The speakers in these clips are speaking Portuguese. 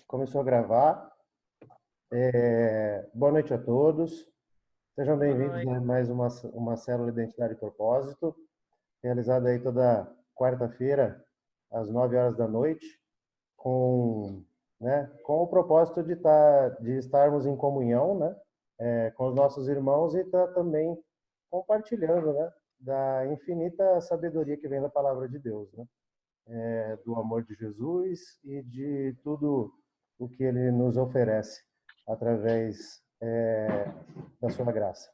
Começou a gravar. Boa noite a todos. Sejam bem-vindos a mais uma célula Identidade e Propósito, realizada aí toda quarta-feira, às 9 horas da noite, com o propósito de estarmos em comunhão, com os nossos irmãos e também compartilhando, da infinita sabedoria que vem da palavra de Deus, do amor de Jesus e de tudo o que ele nos oferece através da sua graça.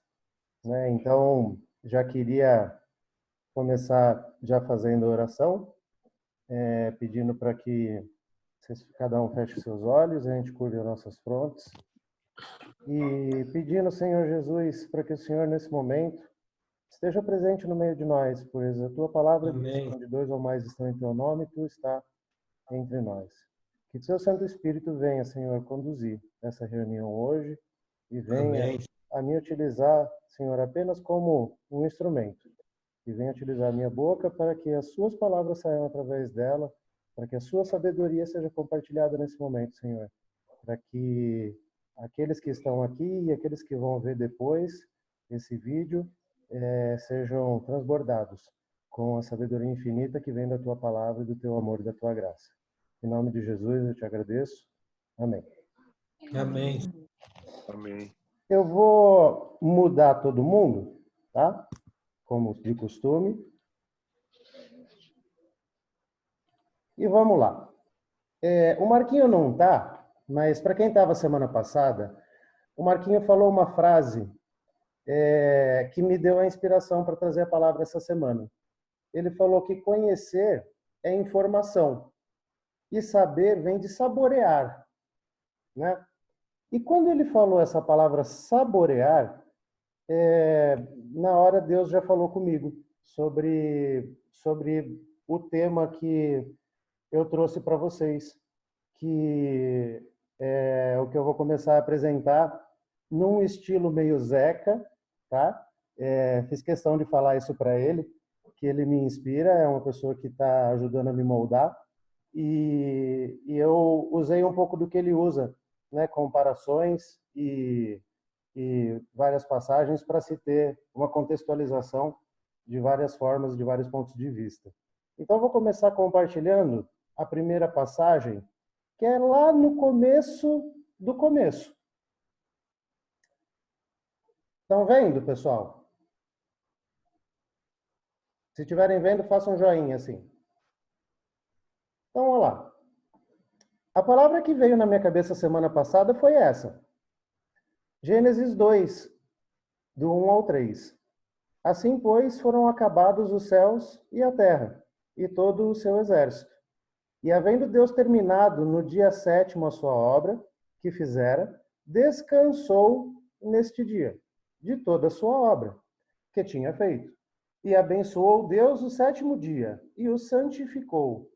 Então, já queria começar já fazendo a oração, pedindo para que cada um feche seus olhos, a gente curve as nossas frontes, e pedindo, Senhor Jesus, para que o Senhor, nesse momento, esteja presente no meio de nós, pois a tua palavra diz, onde dois ou mais estão em teu nome, tu está entre nós. Que teu Santo Espírito venha, Senhor, conduzir essa reunião hoje e venha a me utilizar, Senhor, apenas como um instrumento. E venha utilizar a minha boca para que as suas palavras saiam através dela, para que a sua sabedoria seja compartilhada nesse momento, Senhor. Para que aqueles que estão aqui e aqueles que vão ver depois esse vídeo sejam transbordados com a sabedoria infinita que vem da tua palavra e do teu amor e da tua graça. Em nome de Jesus, eu te agradeço. Amém. Amém. Amém. Eu vou mudar todo mundo, tá? Como de costume. E vamos lá. O Marquinho não tá, mas para quem estava semana passada, o Marquinho falou uma frase que me deu a inspiração para trazer a palavra essa semana. Ele falou que conhecer é informação e saber vem de saborear, né? E quando ele falou essa palavra saborear, na hora Deus já falou comigo sobre o tema que eu trouxe para vocês, que é o que eu vou começar a apresentar num estilo meio Zeca, tá? Fiz questão de falar isso para ele, que ele me inspira, é uma pessoa que está ajudando a me moldar, e eu usei um pouco do que ele usa, né? Comparações e várias passagens para se ter uma contextualização de várias formas, de vários pontos de vista. Então, eu vou começar compartilhando a primeira passagem, que é lá no começo do começo. Estão vendo, pessoal? Se estiverem vendo, façam um joinha assim. Então, olha lá. A palavra que veio na minha cabeça semana passada foi essa. Gênesis 2, do 1 ao 3. Assim, pois, foram acabados os céus e a terra, e todo o seu exército. E havendo Deus terminado no dia 7º a sua obra, que fizera, descansou neste dia, de toda a sua obra, que tinha feito. E abençoou Deus o 7º dia, e o santificou,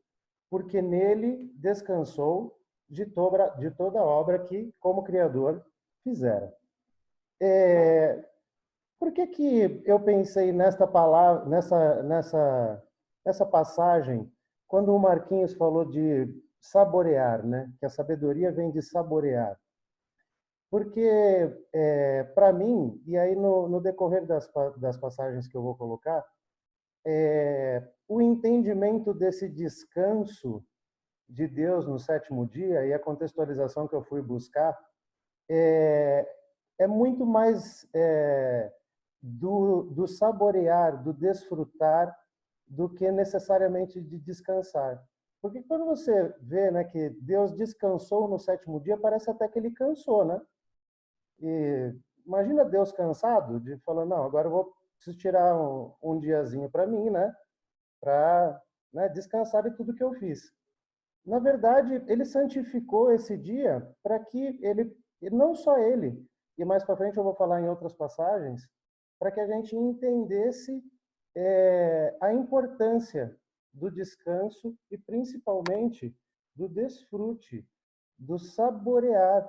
porque nele descansou de toda a obra que, como Criador, fizera. Por que eu pensei nesta palavra, nessa passagem, quando o Marquinhos falou de saborear, né? Que a sabedoria vem de saborear. Porque, para mim, e aí no decorrer das passagens que eu vou colocar, o entendimento desse descanso de Deus no 7º dia e a contextualização que eu fui buscar é muito mais do saborear, do desfrutar, do que necessariamente de descansar. Porque quando você vê, né, que Deus descansou no 7º dia, parece até que ele cansou, né? E imagina Deus cansado de falar, não, agora eu preciso tirar um diazinho para mim, né? Para descansar de tudo que eu fiz. Na verdade, ele santificou esse dia para que não só ele, e mais para frente eu vou falar em outras passagens, para que a gente entendesse a importância do descanso e principalmente do desfrute, do saborear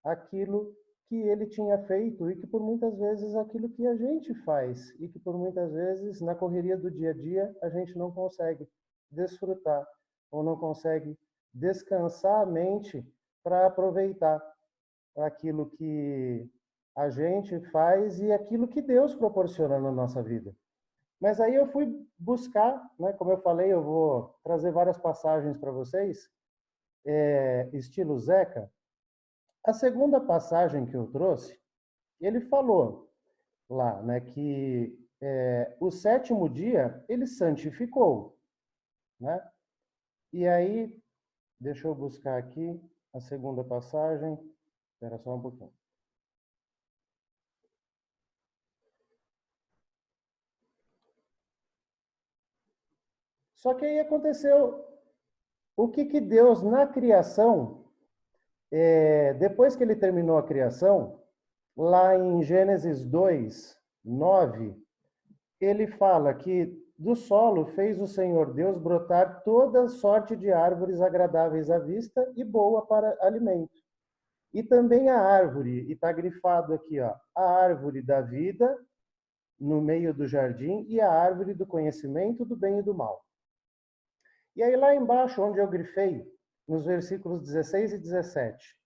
aquilo que ele tinha feito e que por muitas vezes aquilo que a gente faz e que por muitas vezes na correria do dia a dia a gente não consegue desfrutar ou não consegue descansar a mente para aproveitar aquilo que a gente faz e aquilo que Deus proporciona na nossa vida. Mas aí eu fui buscar, né, como eu falei, eu vou trazer várias passagens para vocês, estilo Zeca. A segunda passagem que eu trouxe, ele falou lá, né, que o sétimo dia ele santificou, né? E aí, deixa eu buscar aqui a segunda passagem. Espera só um pouquinho. Só que aí aconteceu o que Deus, na criação, depois que ele terminou a criação, lá em Gênesis 2, 9, ele fala que do solo fez o Senhor Deus brotar toda sorte de árvores agradáveis à vista e boa para alimento. E também a árvore, e está grifado aqui, ó, a árvore da vida no meio do jardim e a árvore do conhecimento do bem e do mal. E aí lá embaixo, onde eu grifei, nos versículos 16 e 17,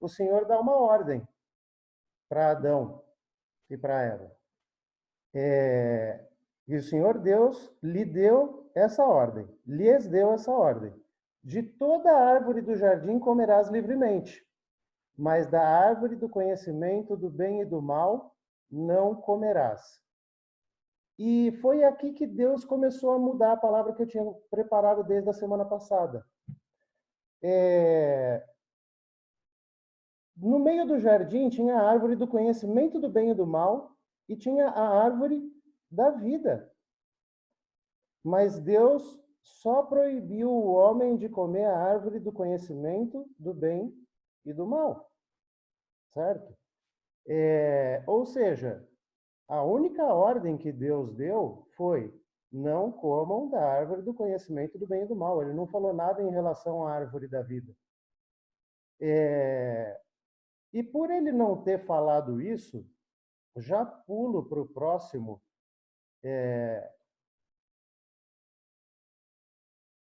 o Senhor dá uma ordem para Adão e para Eva. E o Senhor Deus lhe deu essa ordem, lhes deu essa ordem. De toda árvore do jardim comerás livremente, mas da árvore do conhecimento do bem e do mal não comerás. E foi aqui que Deus começou a mudar a palavra que eu tinha preparado desde a semana passada. No meio do jardim tinha a árvore do conhecimento do bem e do mal e tinha a árvore da vida. Mas Deus só proibiu o homem de comer a árvore do conhecimento do bem e do mal. Certo? Ou seja, a única ordem que Deus deu foi: não comam da árvore do conhecimento do bem e do mal. Ele não falou nada em relação à árvore da vida. E por ele não ter falado isso, já pulo para o próximo.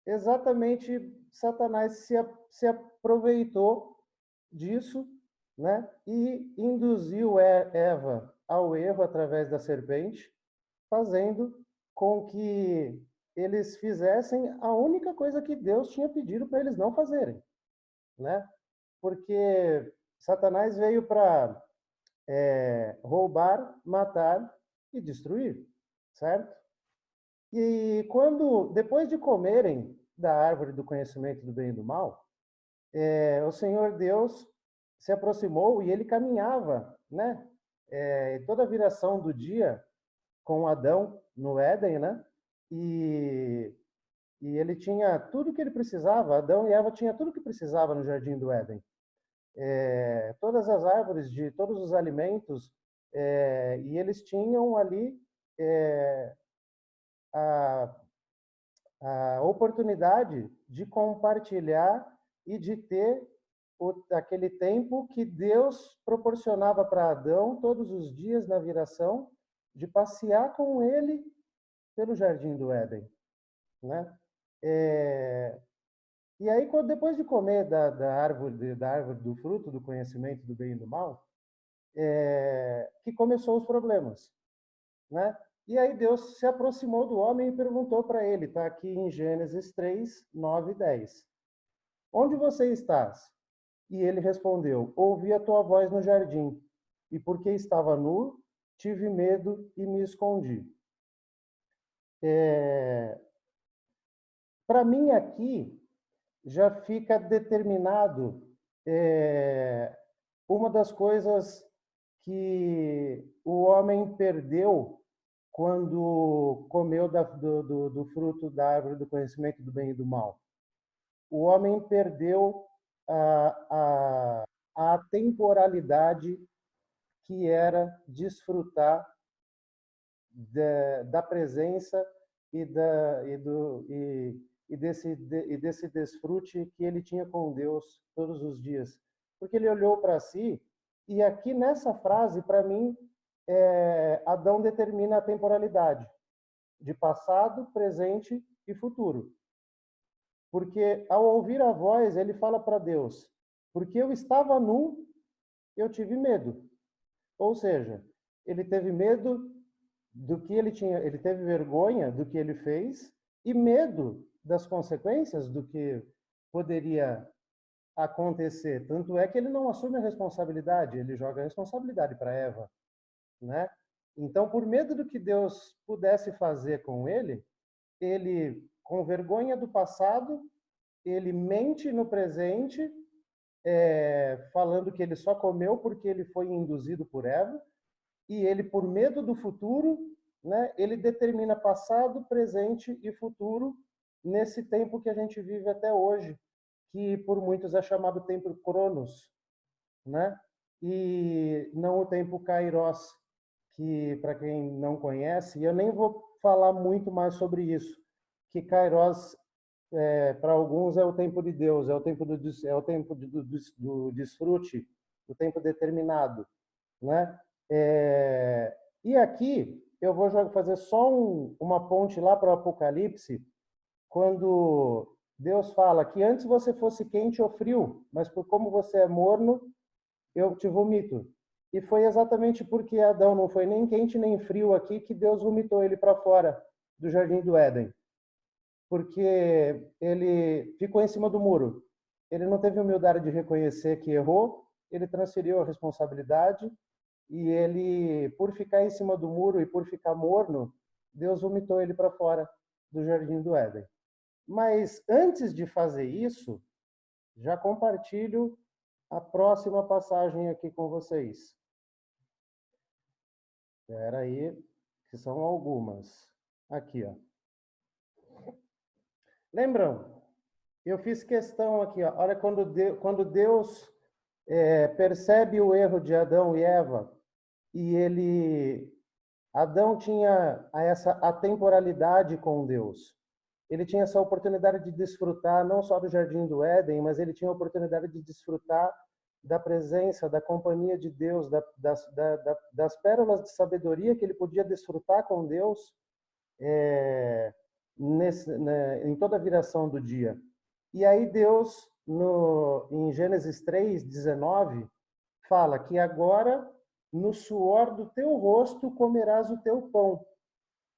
Exatamente, Satanás se aproveitou disso, né? E induziu Eva ao erro através da serpente, fazendo com que eles fizessem a única coisa que Deus tinha pedido para eles não fazerem, né? Porque Satanás veio para roubar, matar e destruir, certo? E quando, depois de comerem da árvore do conhecimento do bem e do mal, o Senhor Deus se aproximou e ele caminhava, né? Toda a viração do dia com Adão no Éden, né? E ele tinha tudo que ele precisava. Adão e Eva tinham tudo que precisava no jardim do Éden. Todas as árvores de todos os alimentos, e eles tinham ali a, a oportunidade de compartilhar e de ter aquele tempo que Deus proporcionava para Adão todos os dias na viração, de passear com ele pelo jardim do Éden, né? E aí, depois de comer da árvore do fruto do conhecimento do bem e do mal, que começou os problemas, né? E aí Deus se aproximou do homem e perguntou para ele, está aqui em Gênesis 3, 9 e 10. Onde você estás? E ele respondeu, ouvi a tua voz no jardim, e porque estava nu, tive medo e me escondi. Para mim aqui, já fica determinado uma das coisas que o homem perdeu quando comeu do fruto da árvore do conhecimento do bem e do mal. O homem perdeu a temporalidade que era desfrutar da presença e desse desfrute que ele tinha com Deus todos os dias. Porque ele olhou para si, e aqui nessa frase, para mim, Adão determina a temporalidade de passado, presente e futuro. Porque ao ouvir a voz, ele fala para Deus, Porque eu estava nu, eu tive medo. Ou seja, ele teve medo do que ele tinha, ele teve vergonha do que ele fez e medo das consequências do que poderia acontecer. Tanto é que ele não assume a responsabilidade, ele joga a responsabilidade para Eva, né? Então, por medo do que Deus pudesse fazer com ele, com vergonha do passado, ele mente no presente, falando que ele só comeu porque ele foi induzido por Eva, e ele, por medo do futuro, né, ele determina passado, presente e futuro nesse tempo que a gente vive até hoje, que por muitos é chamado tempo Cronos, né? E não o tempo Kairos, que para quem não conhece, eu nem vou falar muito mais sobre isso, que Kairos para alguns é o tempo de Deus, é o tempo do desfrute, o tempo determinado, né? E aqui eu vou fazer só uma ponte lá para o Apocalipse, quando Deus fala que antes você fosse quente ou frio, mas por como você é morno, eu te vomito. E foi exatamente porque Adão não foi nem quente nem frio aqui que Deus vomitou ele para fora do Jardim do Éden. Porque ele ficou em cima do muro. Ele não teve humildade de reconhecer que errou, ele transferiu a responsabilidade e ele, por ficar em cima do muro e por ficar morno, Deus vomitou ele para fora do Jardim do Éden. Mas antes de fazer isso, já compartilho a próxima passagem aqui com vocês. Espera aí, que são algumas. Aqui, ó. Lembram? Eu fiz questão aqui, ó. Olha, quando Deus percebe o erro de Adão e Eva, e Adão tinha essa atemporalidade com Deus. Ele tinha essa oportunidade de desfrutar não só do Jardim do Éden, mas ele tinha a oportunidade de desfrutar da presença, da companhia de Deus, das pérolas de sabedoria que ele podia desfrutar com Deus em toda a viração do dia. E aí Deus, em Gênesis 3:19, fala que agora no suor do teu rosto comerás o teu pão,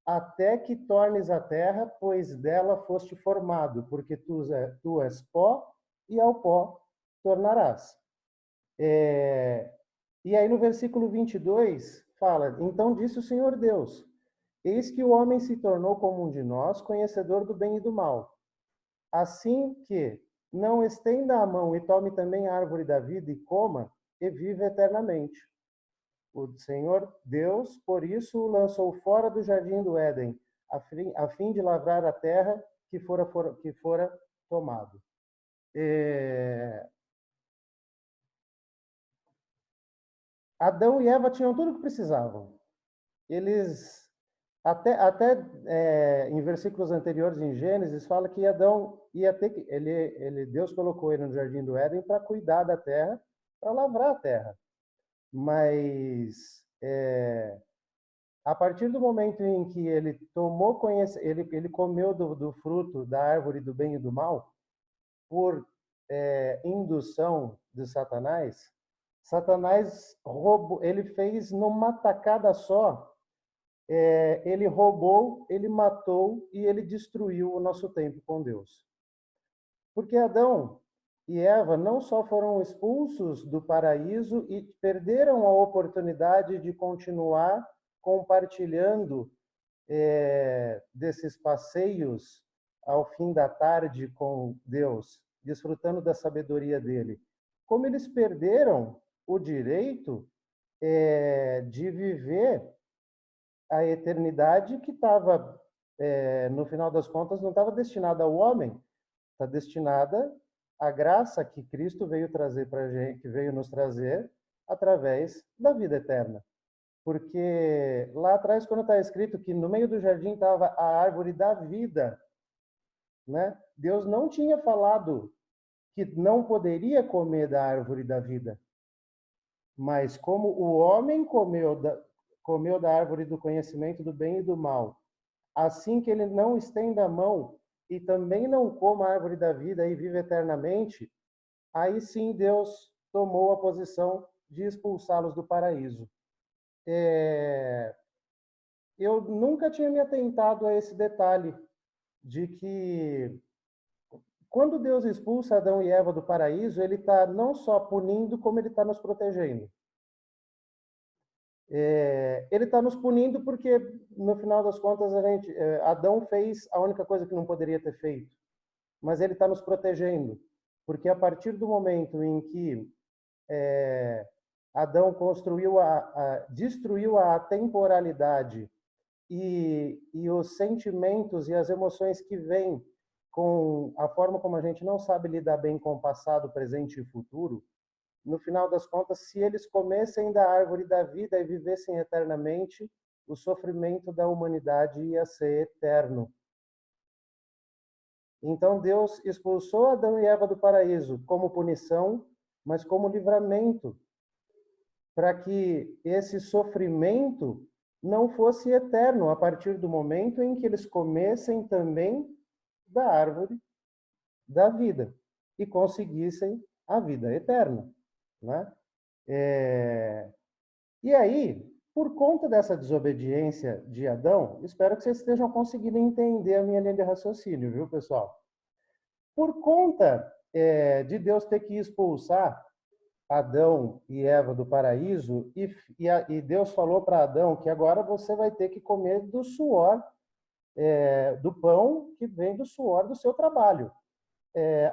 até que tornes a terra, pois dela foste formado, porque tu és pó, e ao pó tornarás. E aí no versículo 22 fala, então disse o Senhor Deus, eis que o homem se tornou como um de nós, conhecedor do bem e do mal. Assim que não estenda a mão e tome também a árvore da vida e coma, e vive eternamente. O Senhor Deus, por isso, o lançou fora do jardim do Éden, a fim de lavrar a terra que fora tomado. Adão e Eva tinham tudo o que precisavam. Eles, em versículos anteriores em Gênesis, fala que Adão ia ter que... Deus colocou ele no jardim do Éden para cuidar da terra, para lavrar a terra. Mas a partir do momento em que ele tomou ele comeu do fruto da árvore do bem e do mal, por indução de Satanás, roubou, ele fez numa tacada só, ele roubou, ele matou e ele destruiu o nosso tempo com Deus. Porque Adão e Eva não só foram expulsos do paraíso e perderam a oportunidade de continuar compartilhando desses passeios ao fim da tarde com Deus, desfrutando da sabedoria dele, como eles perderam o direito de viver a eternidade que estava, no final das contas, não estava destinada ao homem, está destinada à graça que Cristo veio trazer para a gente, que veio nos trazer através da vida eterna. Porque lá atrás, quando está escrito que no meio do jardim estava a árvore da vida, né? Deus não tinha falado que não poderia comer da árvore da vida. Mas como o homem comeu da árvore do conhecimento do bem e do mal, assim que ele não estenda a mão e também não coma a árvore da vida e vive eternamente, aí sim Deus tomou a posição de expulsá-los do paraíso. Eu nunca tinha me atentado a esse detalhe de que quando Deus expulsa Adão e Eva do paraíso, ele está não só punindo, como ele está nos protegendo. Ele está nos punindo porque, no final das contas, Adão fez a única coisa que não poderia ter feito, mas ele está nos protegendo, porque a partir do momento em que Adão destruiu a temporalidade e os sentimentos e as emoções que vêm com a forma como a gente não sabe lidar bem com o passado, presente e futuro, no final das contas, se eles comessem da árvore da vida e vivessem eternamente, o sofrimento da humanidade ia ser eterno. Então Deus expulsou Adão e Eva do paraíso como punição, mas como livramento, para que esse sofrimento não fosse eterno a partir do momento em que eles comessem também da árvore da vida e conseguissem a vida eterna, né? E aí, por conta dessa desobediência de Adão, espero que vocês estejam conseguindo entender a minha linha de raciocínio, viu, pessoal? Por conta de Deus ter que expulsar Adão e Eva do paraíso, e Deus falou para Adão que agora você vai ter que comer do suor, do pão que vem do suor do seu trabalho.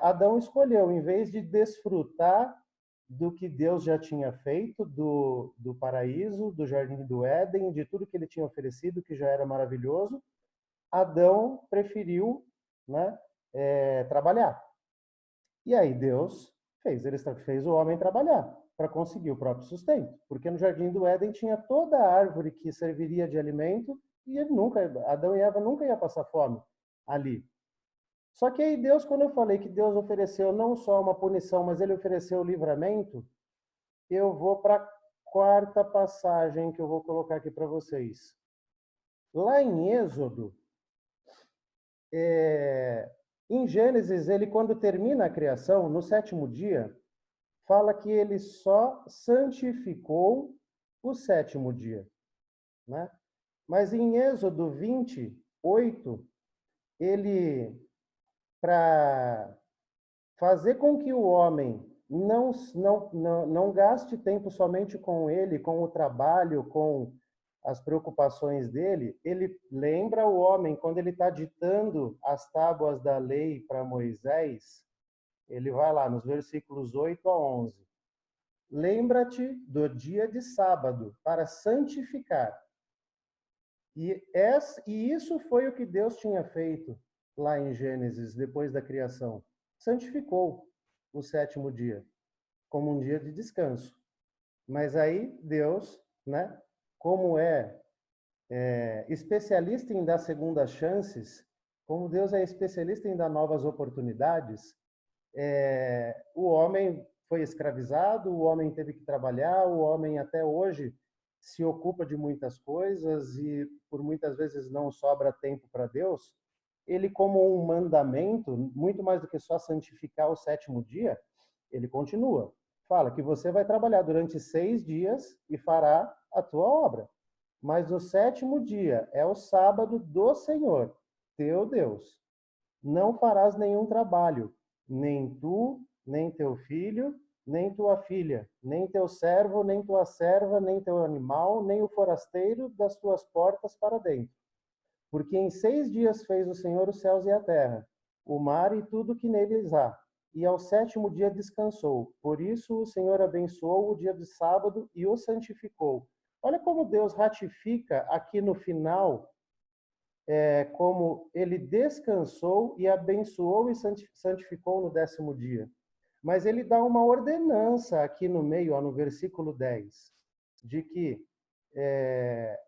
Adão escolheu, em vez de desfrutar do que Deus já tinha feito, do paraíso, do jardim do Éden, de tudo que ele tinha oferecido, que já era maravilhoso, Adão preferiu, né, trabalhar. E aí Deus fez o homem trabalhar para conseguir o próprio sustento, porque no jardim do Éden tinha toda a árvore que serviria de alimento e Adão e Eva nunca iam passar fome ali. Só que aí Deus, quando eu falei que Deus ofereceu não só uma punição, mas ele ofereceu o livramento, eu vou para a quarta passagem que eu vou colocar aqui para vocês. Lá em Êxodo, em Gênesis, ele quando termina a criação, no 7º dia, fala que ele só santificou o 7º dia, né? Mas em Êxodo 28, ele, para fazer com que o homem não gaste tempo somente com ele, com o trabalho, com as preocupações dele, ele lembra o homem, quando ele está ditando as tábuas da lei para Moisés, ele vai lá nos versículos 8 a 11. Lembra-te do dia de sábado para santificar. E isso foi o que Deus tinha feito lá em Gênesis, depois da criação. Santificou o 7º dia como um dia de descanso. Mas aí Deus, né, como especialista em dar segundas chances, como Deus é especialista em dar novas oportunidades, o homem foi escravizado, o homem teve que trabalhar, o homem até hoje se ocupa de muitas coisas e por muitas vezes não sobra tempo para Deus. Ele, como um mandamento, muito mais do que só santificar o 7º dia, ele continua. Fala que você vai trabalhar durante 6 dias e fará a tua obra. Mas o 7º dia é o sábado do Senhor, teu Deus. Não farás nenhum trabalho, nem tu, nem teu filho, nem tua filha, nem teu servo, nem tua serva, nem teu animal, nem o forasteiro das tuas portas para dentro. Porque em 6 dias fez o Senhor os céus e a terra, o mar e tudo que neles há. E ao 7º dia descansou. Por isso o Senhor abençoou o dia de sábado e o santificou. Olha como Deus ratifica aqui no final, como ele descansou e abençoou e santificou no 10º dia. Mas ele dá uma ordenança aqui no meio, ó, no versículo 10, de que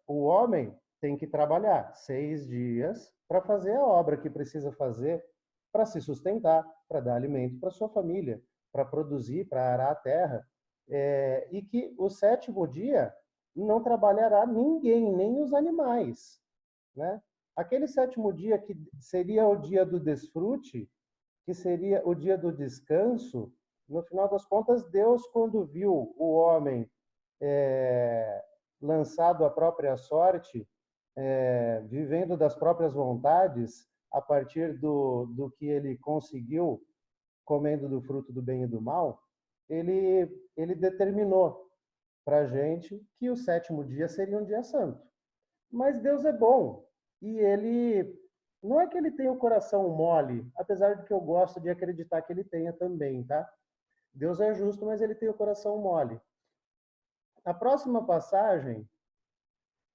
o homem tem que trabalhar 6 dias para fazer a obra que precisa fazer para se sustentar, para dar alimento para sua família, para produzir, para arar a terra, e que o 7º dia não trabalhará ninguém, nem os animais, né? Aquele 7º dia que seria o dia do desfrute, que seria o dia do descanso, No final das contas, Deus, quando viu o homem lançado à própria sorte, vivendo das próprias vontades, a partir do que ele conseguiu, comendo do fruto do bem e do mal, ele determinou para a gente que o sétimo dia seria um dia santo. Mas Deus é bom e ele não é que ele tenha o coração mole, apesar de que eu gosto de acreditar que ele tenha também, tá? Deus é justo, mas ele tem o coração mole. A próxima passagem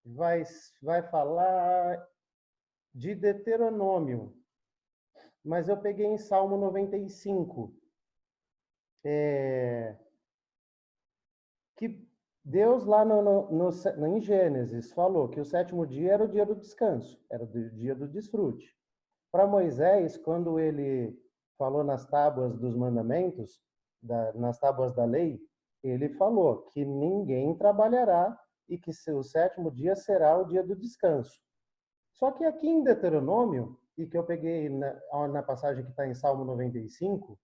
vai falar de Deuteronômio, mas eu peguei em Salmo 95, que Deus lá em Gênesis falou que o sétimo dia era o dia do descanso, era o dia do desfrute. Para Moisés, quando ele falou nas tábuas dos mandamentos, nas tábuas da lei, ele falou que ninguém trabalhará e que o sétimo dia será o dia do descanso. Só que aqui em Deuteronômio, e que eu peguei na passagem que está em Salmo 95,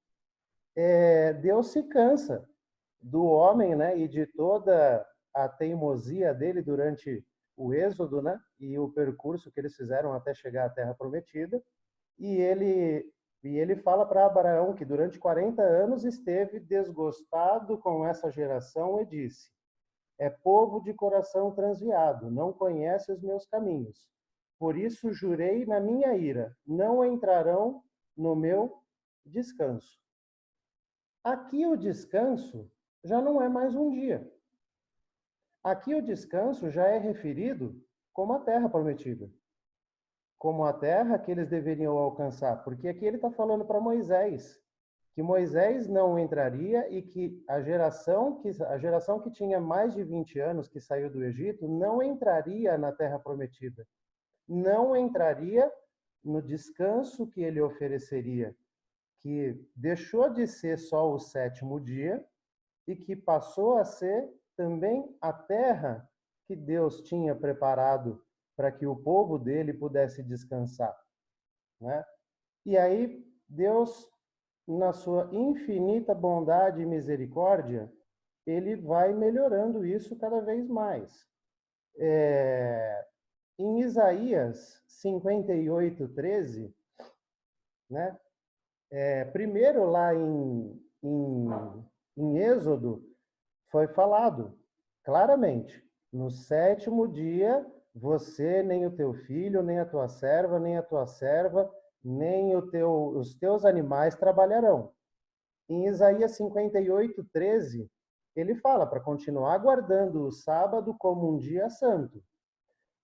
Deus se cansa do homem, né, e de toda a teimosia dele durante o êxodo, né, e o percurso que eles fizeram até chegar à Terra Prometida, e ele fala para Abraão que durante 40 anos esteve desgostado com essa geração e disse: é povo de coração transviado, não conhece os meus caminhos. Por isso jurei na minha ira, não entrarão no meu descanso. Aqui o descanso já não é mais um dia. Aqui o descanso já é referido como a terra prometida, como a terra que eles deveriam alcançar, porque aqui ele está falando para Moisés que Moisés não entraria e que a geração que tinha mais de 20 anos que saiu do Egito não entraria na terra prometida, não entraria no descanso que ele ofereceria, que deixou de ser só o sétimo dia e que passou a ser também a terra que Deus tinha preparado para que o povo dele pudesse descansar, né? E aí Deus, na sua infinita bondade e misericórdia, ele vai melhorando isso cada vez mais. Em Isaías 58:13, né? Primeiro lá em Êxodo, foi falado claramente: no sétimo dia, você, nem o teu filho, nem a tua serva, nem a tua serva, nem os teus animais trabalharão. Em Isaías 58:13, ele fala para continuar guardando o sábado como um dia santo.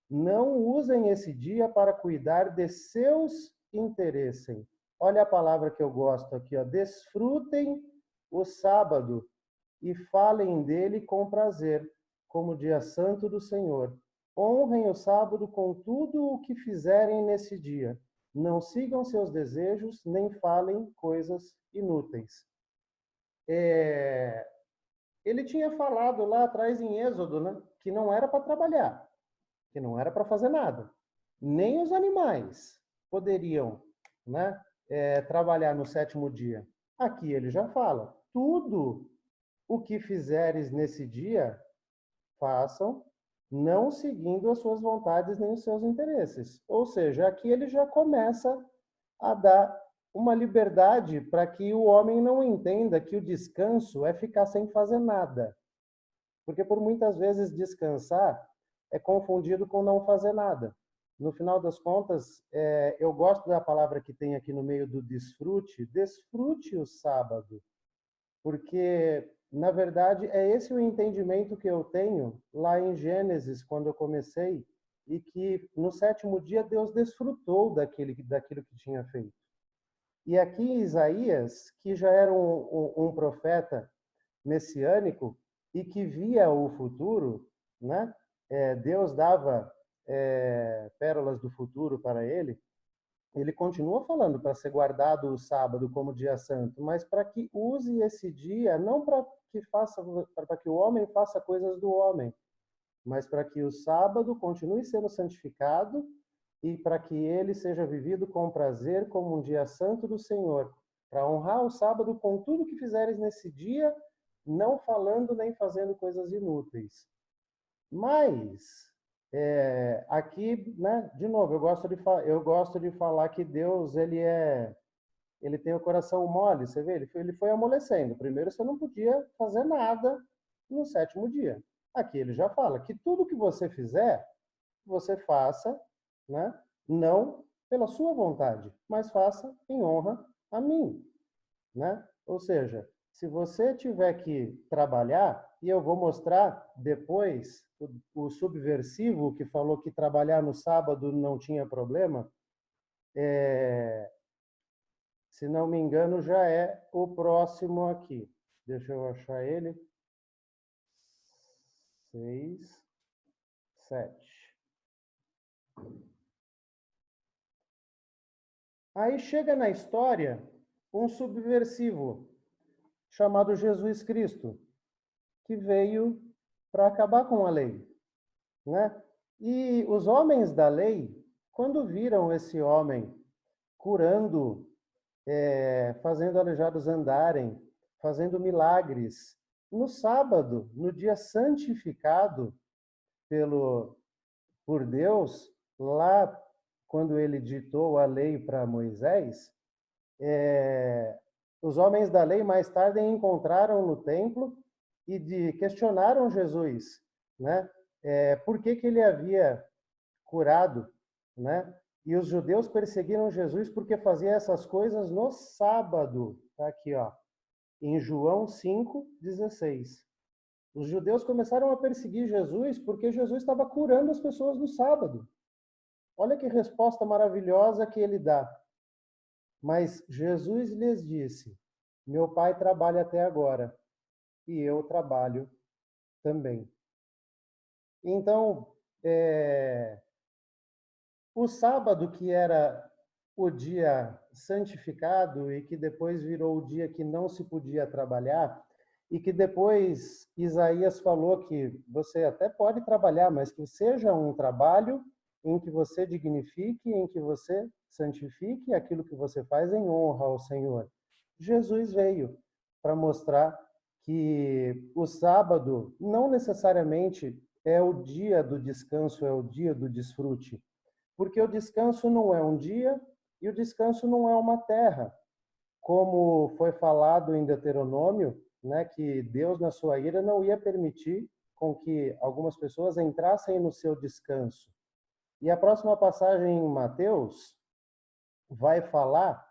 Não usem esse dia para cuidar de seus interesses. Olha a palavra que eu gosto aqui, ó. Desfrutem o sábado e falem dele com prazer, como dia santo do Senhor. Honrem o sábado com tudo o que fizerem nesse dia. Não sigam seus desejos, nem falem coisas inúteis. Ele tinha falado lá atrás em Êxodo, né, que não era para trabalhar, que não era para fazer nada. Nem os animais poderiam, né, trabalhar no sétimo dia. Aqui ele já fala: tudo o que fizeres nesse dia, façam, não seguindo as suas vontades nem os seus interesses. Ou seja, aqui ele já começa a dar uma liberdade para que o homem não entenda que o descanso é ficar sem fazer nada. Porque por muitas vezes descansar é confundido com não fazer nada. No final das contas, eu gosto da palavra que tem aqui no meio do desfrute. Desfrute o sábado, porque, na verdade, é esse o entendimento que eu tenho lá em Gênesis, quando eu comecei, e que no sétimo dia Deus desfrutou daquilo que tinha feito. E aqui Isaías, que já era um profeta messiânico e que via o futuro, né? Deus dava pérolas do futuro para ele. Ele continua falando para ser guardado o sábado como dia santo, mas para que use esse dia não para que o homem faça coisas do homem, mas para que o sábado continue sendo santificado e para que ele seja vivido com prazer como um dia santo do Senhor. para honrar o sábado com tudo que fizeres nesse dia, não falando nem fazendo coisas inúteis. Mas aqui, né, de novo, eu gosto de falar que Deus ele tem o coração mole, você vê? Ele foi amolecendo. Primeiro, você não podia fazer nada no 7º dia. Aqui ele já fala que tudo que você fizer, você faça, né, não pela sua vontade, mas faça em honra a mim, né? Ou seja, se você tiver que trabalhar, e eu vou mostrar depois o subversivo que falou que trabalhar no sábado não tinha problema, se não me engano, já é o próximo aqui. Deixa eu achar ele. 6, 7. Aí chega na história um subversivo chamado Jesus Cristo, que veio para acabar com a lei, né? E os homens da lei, quando viram esse homem curando, fazendo aleijados andarem, fazendo milagres, no sábado, no dia santificado por Deus, lá quando ele ditou a lei para Moisés, os homens da lei mais tarde encontraram no templo e questionaram Jesus, né? Por que ele havia curado, né? E os judeus perseguiram Jesus porque fazia essas coisas no sábado. Tá aqui, ó, em João 5:16. Os judeus começaram a perseguir Jesus porque Jesus estava curando as pessoas no sábado. Olha que resposta maravilhosa que ele dá. Mas Jesus lhes disse: meu pai trabalha até agora e eu trabalho também. Então, o sábado, que era o dia santificado e que depois virou o dia que não se podia trabalhar, e que depois Isaías falou que você até pode trabalhar, mas que seja um trabalho em que você dignifique, em que você santifique aquilo que você faz em honra ao Senhor. Jesus veio para mostrar que o sábado não necessariamente é o dia do descanso, é o dia do desfrute, porque o descanso não é um dia e o descanso não é uma terra. Como foi falado em Deuteronômio, né, que Deus, na sua ira, não ia permitir com que algumas pessoas entrassem no seu descanso. E a próxima passagem em Mateus vai falar,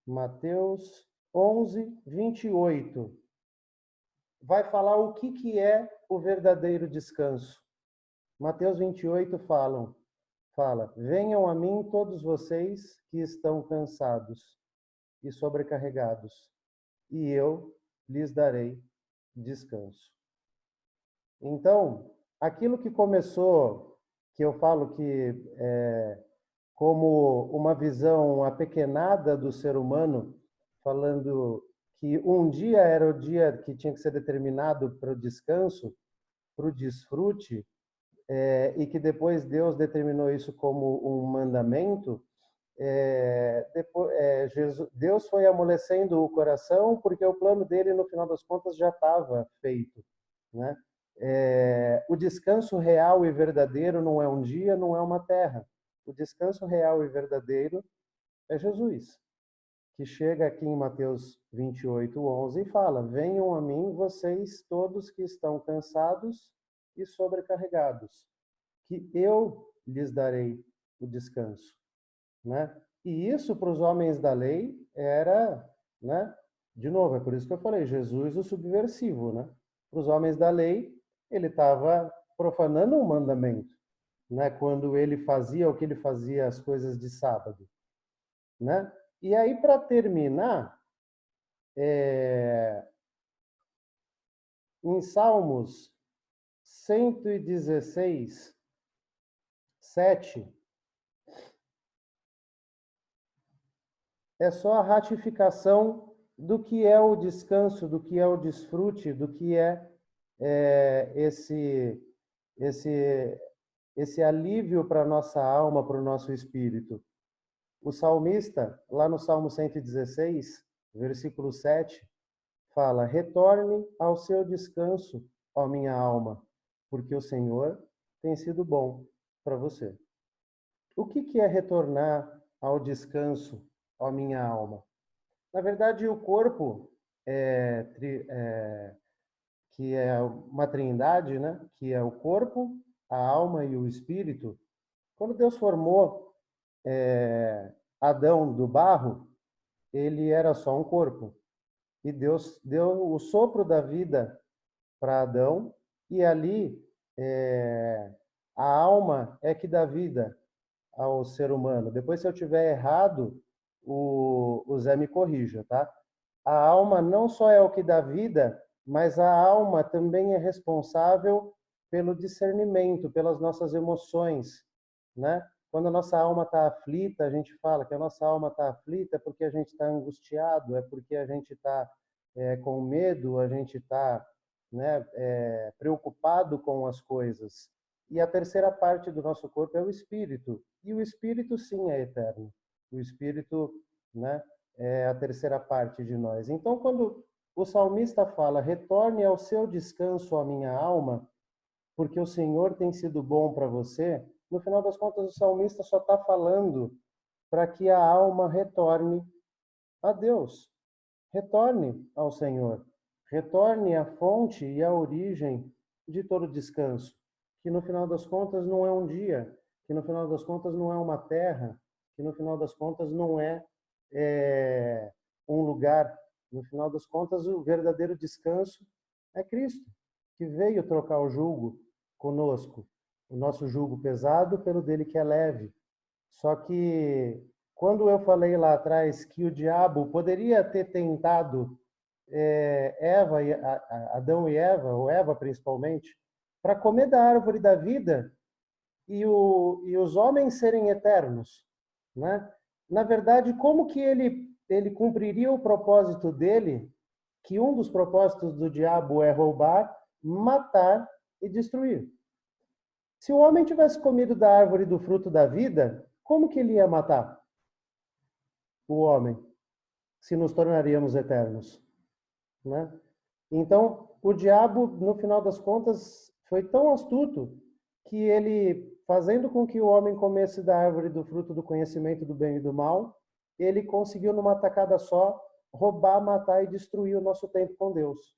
Mateus 11:28, vai falar o que é o verdadeiro descanso. Mateus 28 fala: venham a mim todos vocês que estão cansados e sobrecarregados, e eu lhes darei descanso. Então, aquilo que começou, que eu falo que como uma visão apequenada do ser humano, falando que um dia era o dia que tinha que ser determinado para o descanso, para o desfrute, e que depois Deus determinou isso como um mandamento. Deus foi amolecendo o coração porque o plano dele, no final das contas, já estava feito, né? O descanso real e verdadeiro não é um dia, não é uma terra. O descanso real e verdadeiro é Jesus, que chega aqui em Mateus 28:11 e fala: venham a mim vocês todos que estão cansados e sobrecarregados, que eu lhes darei o descanso, né? E isso para os homens da lei era, né? De novo, é por isso que eu falei, Jesus o subversivo, né? Para os homens da lei, ele estava profanando um mandamento, né? Quando ele fazia o que ele fazia, as coisas de sábado, né? E aí, para terminar, em Salmos 116, 7, é só a ratificação do que é o descanso, do que é o desfrute, do que é, esse alívio para a nossa alma, para o nosso espírito. O salmista, lá no Salmo 116, versículo 7, fala: retorne ao seu descanso, ó minha alma, porque o Senhor tem sido bom para você. O que é retornar ao descanso, ó minha alma? Na verdade, o corpo, que é uma trindade, né? Que é o corpo, a alma e o espírito. Quando Deus formou Adão do barro, ele era só um corpo. E Deus deu o sopro da vida para Adão, e ali a alma é que dá vida ao ser humano. Depois, se eu tiver errado, o Zé me corrija, tá? A alma não só é o que dá vida, mas a alma também é responsável pelo discernimento, pelas nossas emoções, né? Quando a nossa alma está aflita, a gente fala que a nossa alma está aflita porque a gente está angustiado, é porque a gente está com medo, a gente está, né, preocupado com as coisas. E a terceira parte do nosso corpo é o espírito. E o espírito, sim, é eterno. O espírito, né, é a terceira parte de nós. Então, quando o salmista fala: retorne ao seu descanso, a minha alma, porque o Senhor tem sido bom para você, no final das contas, o salmista só está falando para que a alma retorne a Deus, retorne ao Senhor, retorne à fonte e à origem de todo descanso, que no final das contas não é um dia, que no final das contas não é uma terra, que no final das contas não é um lugar. No final das contas, o verdadeiro descanso é Cristo, que veio trocar o jugo conosco, o nosso jugo pesado pelo dele que é leve. Só que quando eu falei lá atrás que o diabo poderia ter tentado Eva, Adão e Eva, ou Eva principalmente, para comer da árvore da vida e os homens serem eternos, né? Na verdade, como que ele cumpriria o propósito dele, que um dos propósitos do diabo é roubar, matar e destruir? Se o homem tivesse comido da árvore do fruto da vida, como que ele ia matar o homem, se nos tornaríamos eternos, né? Então, o diabo, no final das contas, foi tão astuto que ele, fazendo com que o homem comesse da árvore do fruto do conhecimento do bem e do mal, ele conseguiu, numa tacada só, roubar, matar e destruir o nosso tempo com Deus.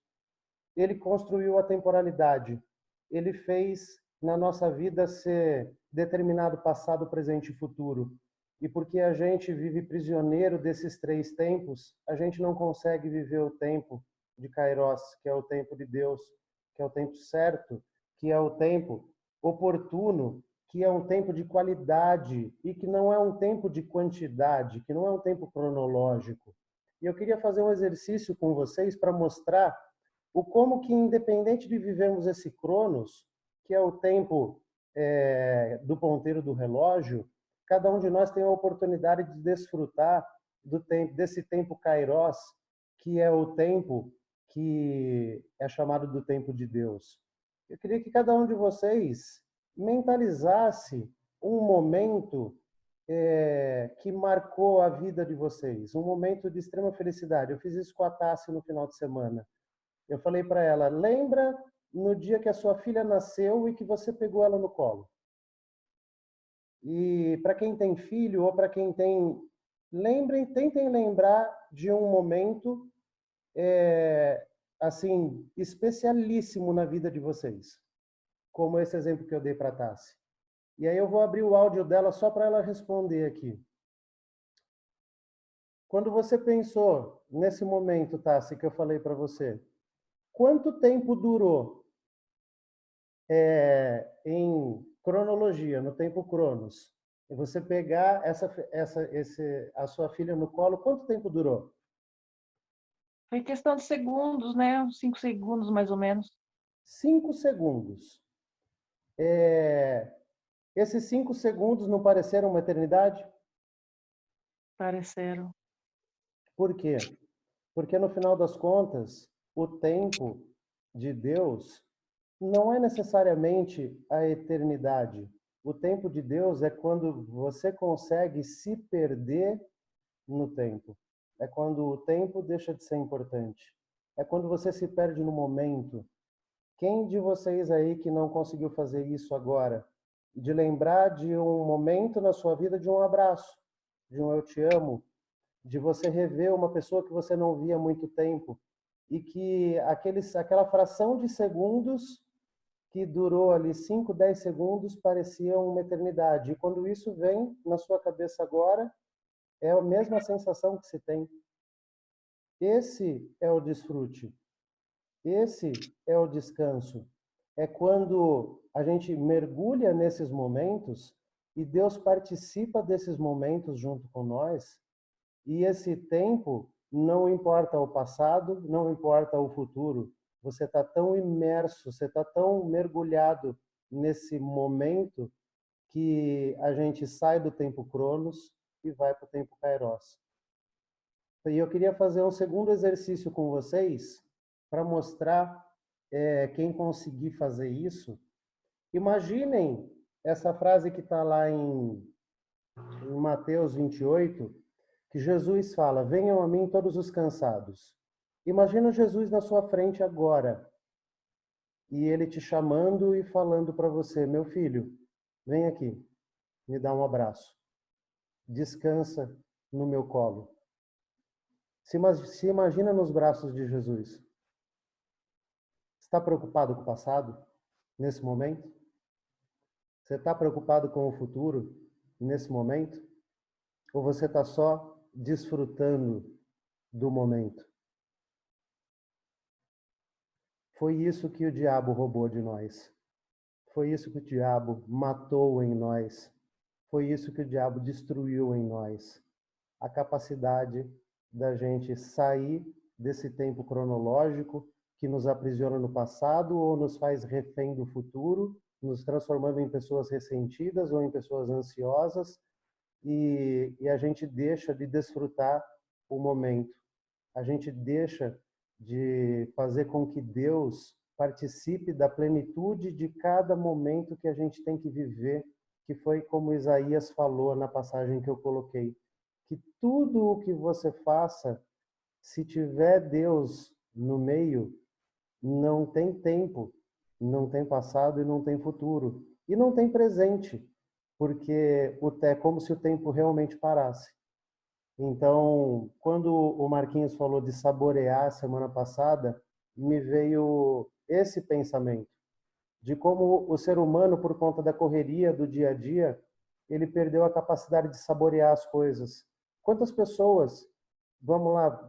Ele construiu a temporalidade. Ele fez na nossa vida ser determinado passado, presente e futuro. E porque a gente vive prisioneiro desses três tempos, a gente não consegue viver o tempo de Kairos, que é o tempo de Deus, que é o tempo certo, que é o tempo oportuno, que é um tempo de qualidade e que não é um tempo de quantidade, que não é um tempo cronológico. E eu queria fazer um exercício com vocês para mostrar o como que, independente de vivermos esse cronos, que é o tempo do ponteiro do relógio, cada um de nós tem a oportunidade de desfrutar do tempo, desse tempo kairos, que é o tempo que é chamado do tempo de Deus. Eu queria que cada um de vocês mentalizasse um momento que marcou a vida de vocês, um momento de extrema felicidade. Eu fiz isso com a Tassi no final de semana. Eu falei para ela: lembra no dia que a sua filha nasceu e que você pegou ela no colo. E para quem tem filho ou para quem tem, tentem lembrar de um momento assim especialíssimo na vida de vocês, como esse exemplo que eu dei para a Tassi. E aí eu vou abrir o áudio dela só para ela responder aqui. Quando você pensou nesse momento, Tassi, que eu falei para você, quanto tempo durou em cronologia, no tempo cronos, e você pegar a sua filha no colo, quanto tempo durou? Foi questão de segundos, né? Uns 5 segundos, mais ou menos. 5 segundos. Esses 5 segundos não pareceram uma eternidade? Pareceram. Por quê? Porque no final das contas, o tempo de Deus não é necessariamente a eternidade. O tempo de Deus é quando você consegue se perder no tempo. É quando o tempo deixa de ser importante. É quando você se perde no momento. Quem de vocês aí que não conseguiu fazer isso agora? De lembrar de um momento na sua vida, de um abraço, de um eu te amo, de você rever uma pessoa que você não via há muito tempo e que aquela fração de segundos que durou ali 5, 10 segundos parecia uma eternidade. E quando isso vem na sua cabeça agora, é a mesma sensação que se tem. Esse é o desfrute. Esse é o descanso. É quando a gente mergulha nesses momentos e Deus participa desses momentos junto com nós. E esse tempo não importa o passado, não importa o futuro. Você está tão imerso, você está tão mergulhado nesse momento que a gente sai do tempo Cronos e vai para o tempo Kairos. E eu queria fazer um segundo exercício com vocês para mostrar quem conseguir fazer isso. Imaginem essa frase que está lá em Mateus 28, que Jesus fala: venham a mim todos os cansados. Imagina Jesus na sua frente agora, e ele te chamando e falando para você: meu filho, vem aqui, me dá um abraço, descansa no meu colo. Se imagina nos braços de Jesus. Está preocupado com o passado nesse momento? Você está preocupado com o futuro nesse momento? Ou você está só desfrutando do momento? Foi isso que o diabo roubou de nós. Foi isso que o diabo matou em nós. Foi isso que o diabo destruiu em nós. A capacidade da gente sair desse tempo cronológico que nos aprisiona no passado ou nos faz refém do futuro, nos transformando em pessoas ressentidas ou em pessoas ansiosas, e a gente deixa de desfrutar o momento. A gente deixa de fazer com que Deus participe da plenitude de cada momento que a gente tem que viver, que foi como Isaías falou na passagem que eu coloquei, que tudo o que você faça, se tiver Deus no meio, não tem tempo, não tem passado e não tem futuro, e não tem presente, porque é como se o tempo realmente parasse. Então, quando o Marquinhos falou de saborear semana passada, me veio esse pensamento de como o ser humano, por conta da correria do dia a dia, ele perdeu a capacidade de saborear as coisas. Quantas pessoas, vamos lá,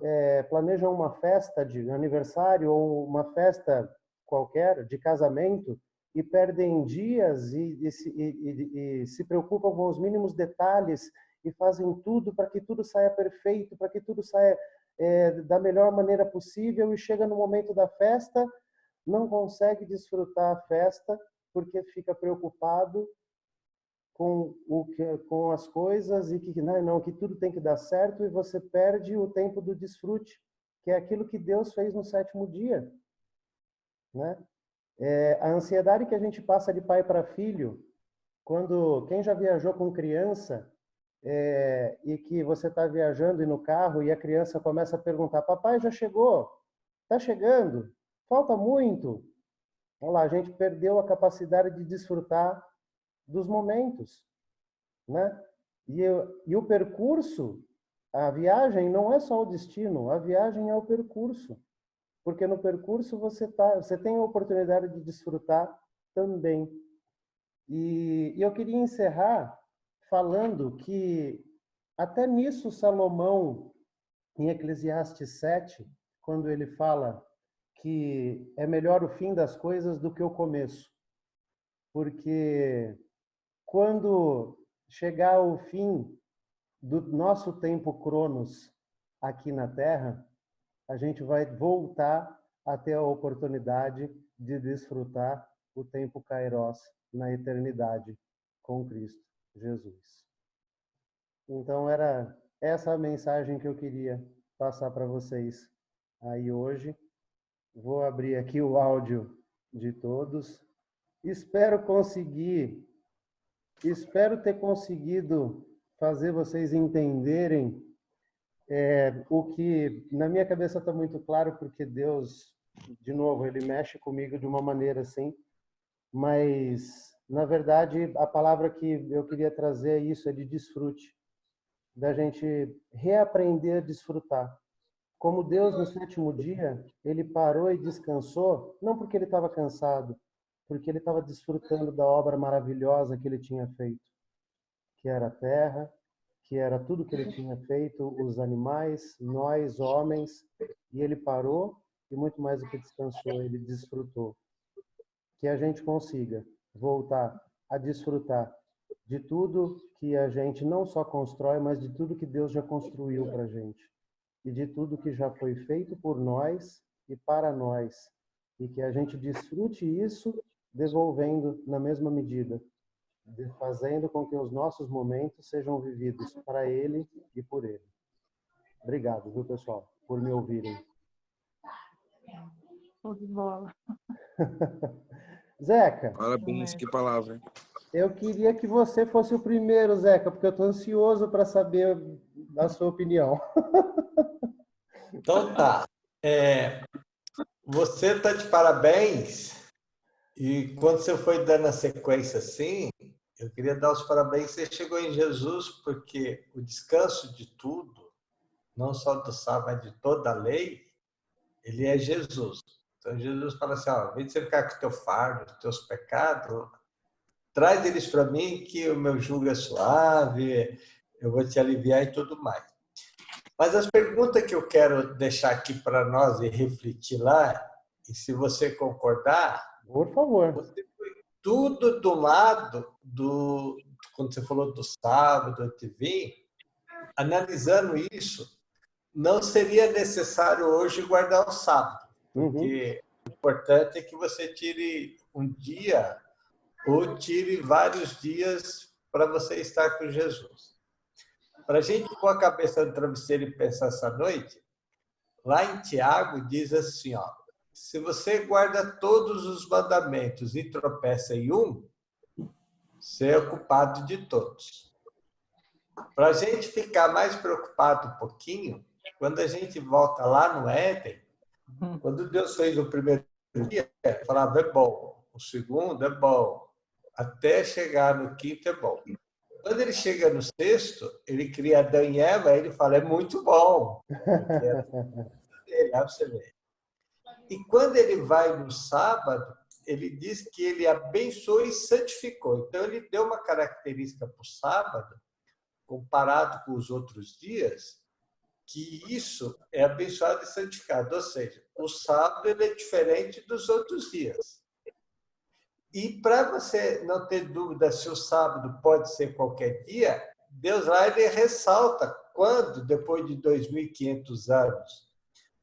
planejam uma festa de aniversário ou uma festa qualquer de casamento e perdem dias e se preocupam com os mínimos detalhes e fazem tudo para que tudo saia perfeito, para que tudo saia da melhor maneira possível, e chega no momento da festa, não consegue desfrutar a festa porque fica preocupado com as coisas e que tudo tem que dar certo, e você perde o tempo do desfrute, que é aquilo que Deus fez no sétimo dia, né? A ansiedade que a gente passa de pai para filho, quando quem já viajou com criança e que você está viajando e no carro e a criança começa a perguntar: papai já chegou? Está chegando? Falta muito? Olha lá, a gente perdeu a capacidade de desfrutar dos momentos, né? E o percurso, a viagem não é só o destino, a viagem é o percurso, porque no percurso você tem a oportunidade de desfrutar também. E eu queria encerrar falando que até nisso Salomão, em Eclesiastes 7, quando ele fala que é melhor o fim das coisas do que o começo, porque quando chegar o fim do nosso tempo Cronos aqui na Terra, a gente vai voltar a ter a oportunidade de desfrutar o tempo Kairos na eternidade com Cristo Jesus. Então era essa a mensagem que eu queria passar para vocês aí hoje. Vou abrir aqui o áudio de todos. Espero conseguir Espero ter conseguido fazer vocês entenderem o que na minha cabeça está muito claro, porque Deus, de novo, ele mexe comigo de uma maneira assim, mas na verdade a palavra que eu queria trazer é isso, é de desfrute, da gente reaprender a desfrutar. Como Deus no sétimo dia, ele parou e descansou, não porque ele estava cansado, porque ele estava desfrutando da obra maravilhosa que ele tinha feito, que era a terra, que era tudo que ele tinha feito, os animais, nós, homens, e ele parou e muito mais do que descansou, ele desfrutou. Que a gente consiga voltar a desfrutar de tudo que a gente não só constrói, mas de tudo que Deus já construiu para a gente. E de tudo que já foi feito por nós e para nós. E que a gente desfrute isso devolvendo na mesma medida, fazendo com que os nossos momentos sejam vividos para Ele e por Ele. Obrigado, viu, pessoal, por me ouvirem. Show de bola. Zeca. Parabéns, que palavra. Eu queria que você fosse o primeiro, Zeca, porque eu estou ansioso para saber a sua opinião. Então tá. Você está de parabéns. E quando você foi dando a sequência assim, eu queria dar os parabéns. Você chegou em Jesus, porque o descanso de tudo, não só do sábado, mas de toda a lei, ele é Jesus. Então Jesus fala assim, ó, ao invés de você ficar com o teu fardo, os teus pecados, traz eles para mim que o meu jugo é suave, eu vou te aliviar e tudo mais. Mas as perguntas que eu quero deixar aqui para nós e refletir lá, e se você concordar, por favor. Você foi tudo do lado quando você falou do sábado, do TV, analisando isso, não seria necessário hoje guardar o sábado, porque o importante é que você tire um dia ou tire vários dias para você estar com Jesus. Para a gente pôr a cabeça no travesseiro e pensar essa noite, lá em Tiago diz assim, ó, se você guarda todos os mandamentos e tropeça em um, você é culpado de todos. Para a gente ficar mais preocupado um pouquinho, quando a gente volta lá no Éden, quando Deus fez o primeiro dia, falava é bom, o segundo é bom, até chegar no quinto é bom. Quando ele chega no sexto, ele cria Adão e Eva, ele fala, é muito bom. Você vê. E quando ele vai no sábado, ele diz que ele abençoou e santificou. Então, ele deu uma característica para o sábado, comparado com os outros dias, que isso é abençoado e santificado. Ou seja, o sábado ele é diferente dos outros dias. E para você não ter dúvida se o sábado pode ser qualquer dia, Deus lá ele ressalta quando, depois de 2.500 anos,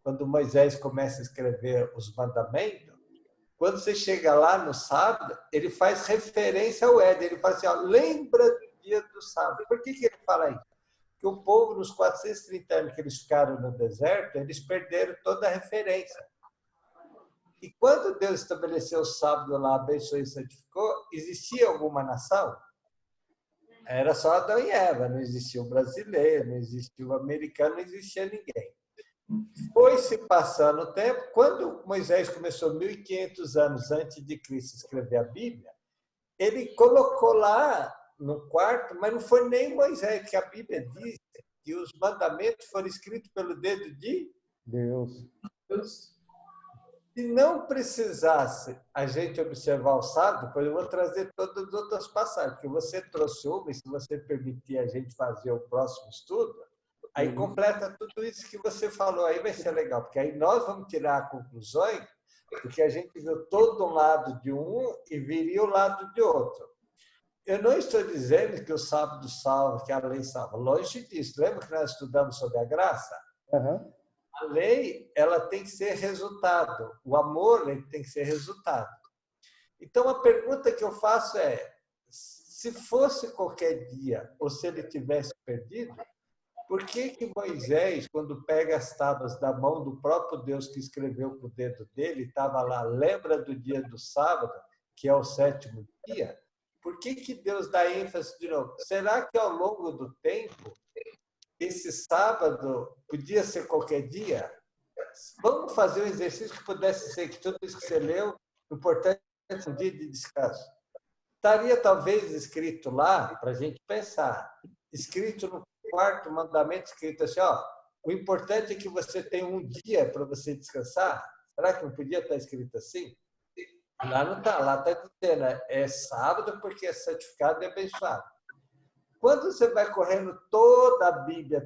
quando Moisés começa a escrever os mandamentos, quando você chega lá no sábado, ele faz referência ao Éden. Ele fala assim, ó, lembra do dia do sábado. Por que ele fala isso? Porque o povo, nos 430 anos que eles ficaram no deserto, eles perderam toda a referência. E quando Deus estabeleceu o sábado lá, abençoou e santificou, existia alguma nação? Era só Adão e Eva, não existia o brasileiro, não existia o americano, não existia ninguém. Foi se passando o tempo, quando Moisés começou 1.500 anos antes de Cristo escrever a Bíblia, ele colocou lá no quarto, mas não foi nem Moisés, que a Bíblia diz que os mandamentos foram escritos pelo dedo de Deus. Se não precisasse a gente observar o sábado, depois eu vou trazer todas as outras passagens, porque você trouxe uma, e se você permitir a gente fazer o próximo estudo, aí completa tudo isso que você falou, aí vai ser legal, porque aí nós vamos tirar conclusões, porque a gente viu todo um lado de um e viria o lado de outro. Eu não estou dizendo que o sábado salva, que a lei salva, longe disso. Lembra que nós estudamos sobre a graça? A lei, ela tem que ser resultado. O amor, ele tem que ser resultado. Então, a pergunta que eu faço é, se fosse qualquer dia, ou se ele tivesse perdido, por que Moisés, quando pega as tábuas da mão do próprio Deus que escreveu com o dedo dele, estava lá, lembra do dia do sábado, que é o sétimo dia? por que Deus dá ênfase de novo? Será que ao longo do tempo, esse sábado podia ser qualquer dia? Vamos fazer um exercício que pudesse ser que tudo isso que você leu, o importante é um dia de descanso. Estaria talvez escrito lá, para a gente pensar, escrito no quarto mandamento, escrito assim, ó, o importante é que você tenha um dia para você descansar. Será que não podia estar escrito assim? Lá não está, lá está dizendo, é sábado porque é santificado e abençoado. Quando você vai correndo toda a Bíblia,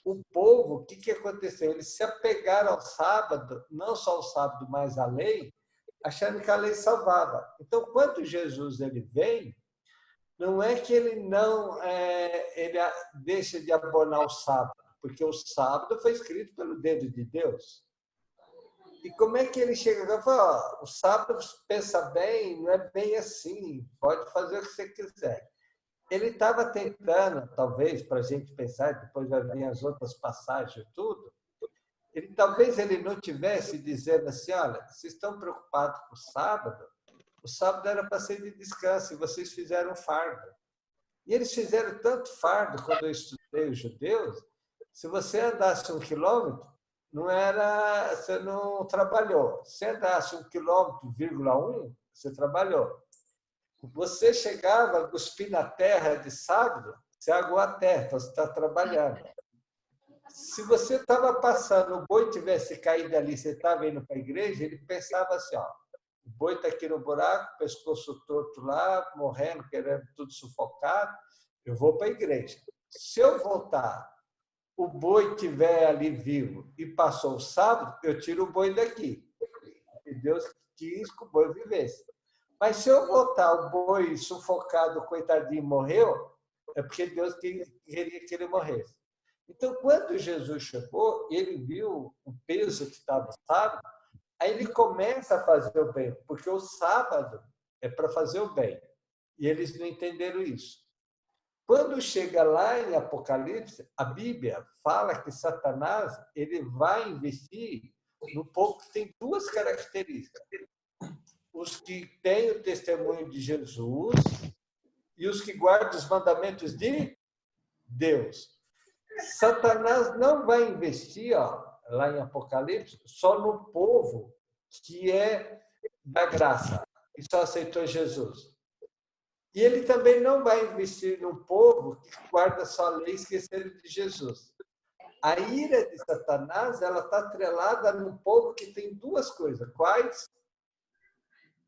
o povo, o que aconteceu? Eles se apegaram ao sábado, não só ao sábado, mas à lei, achando que a lei salvava. Então, quando Jesus ele vem, não é que ele não ele deixa de abonar o sábado, porque o sábado foi escrito pelo dedo de Deus. E como é que ele chega e fala, o sábado, pensa bem, não é bem assim, pode fazer o que você quiser. Ele estava tentando, talvez, para a gente pensar, depois vai vir as outras passagens e tudo, talvez ele não tivesse dizendo assim, olha, vocês estão preocupados com o sábado era para ser de descanso, e vocês fizeram fardo. E eles fizeram tanto fardo, quando eu estudei os judeus, se você andasse 1 quilômetro, você não trabalhou. Se andasse 1,1 quilômetro, você trabalhou. Você chegava a cuspir na terra de sábado, você aguou a terra, então você está trabalhando. Se você estava passando, o boi tivesse caído ali, você estava indo para a igreja, ele pensava assim, ó, o boi está aqui no buraco, pescoço torto lá, morrendo, querendo tudo sufocado, eu vou para a igreja. Se eu voltar, o boi estiver ali vivo e passou o sábado, eu tiro o boi daqui. E Deus quis que o boi vivesse. Mas se eu voltar, o boi sufocado, coitadinho, morreu, é porque Deus queria que ele morresse. Então, quando Jesus chegou, ele viu o peso que estava no sábado, aí ele começa a fazer o bem, porque o sábado é para fazer o bem. E eles não entenderam isso. Quando chega lá em Apocalipse, a Bíblia fala que Satanás ele vai investir no povo que tem duas características. Os que têm o testemunho de Jesus e os que guardam os mandamentos de Deus. Satanás não vai investir, lá em Apocalipse, só no povo que é da graça, que só aceitou Jesus. E ele também não vai investir no povo que guarda só a lei e esqueceram de Jesus. A ira de Satanás ela está atrelada no povo que tem duas coisas. Quais?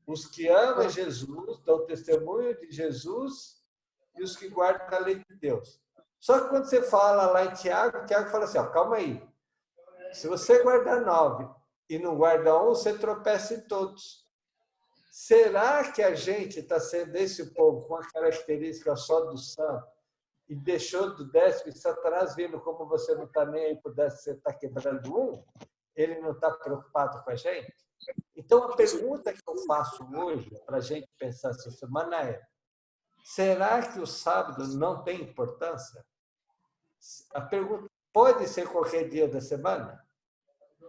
Os que amam Jesus, dão testemunho de Jesus, e os que guardam a lei de Deus. Só que quando você fala lá em Tiago fala assim, calma aí. Se você guardar 9 e não guarda 1, você tropeça em todos. Será que a gente está sendo esse povo com a característica só do santo e deixou do 10º, e Satanás vendo como você não está nem aí para o 10º, você está quebrando 1, ele não está preocupado com a gente? Então, a pergunta que eu faço hoje, para a gente pensar essa semana é, será que o sábado não tem importância? A pergunta, pode ser qualquer dia da semana?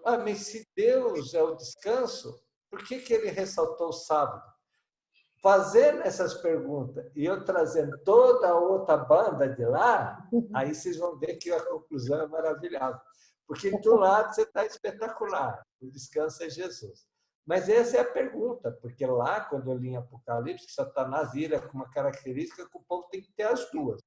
Mas se Deus é o descanso, por que ele ressaltou o sábado? Fazendo essas perguntas e eu trazendo toda a outra banda de lá, aí vocês vão ver que a conclusão é maravilhosa. Porque do lado você está espetacular, o descanso é Jesus. Mas essa é a pergunta, porque lá, quando eu li em Apocalipse, Satanás ira com uma característica que o povo tem que ter as duas.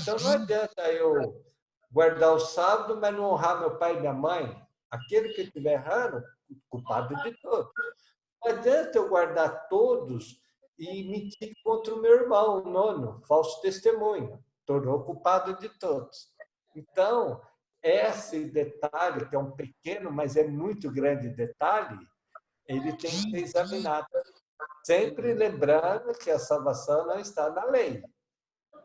Então não adianta eu guardar o sábado, mas não honrar meu pai e minha mãe. Aquele que estiver errando, culpado de todos. Não adianta eu guardar todos e mentir contra o meu irmão, o nono, falso testemunho. Tornou culpado de todos. Então, esse detalhe, que é um pequeno, mas é muito grande detalhe, ele tem que ser examinado. Sempre lembrando que a salvação não está na lei.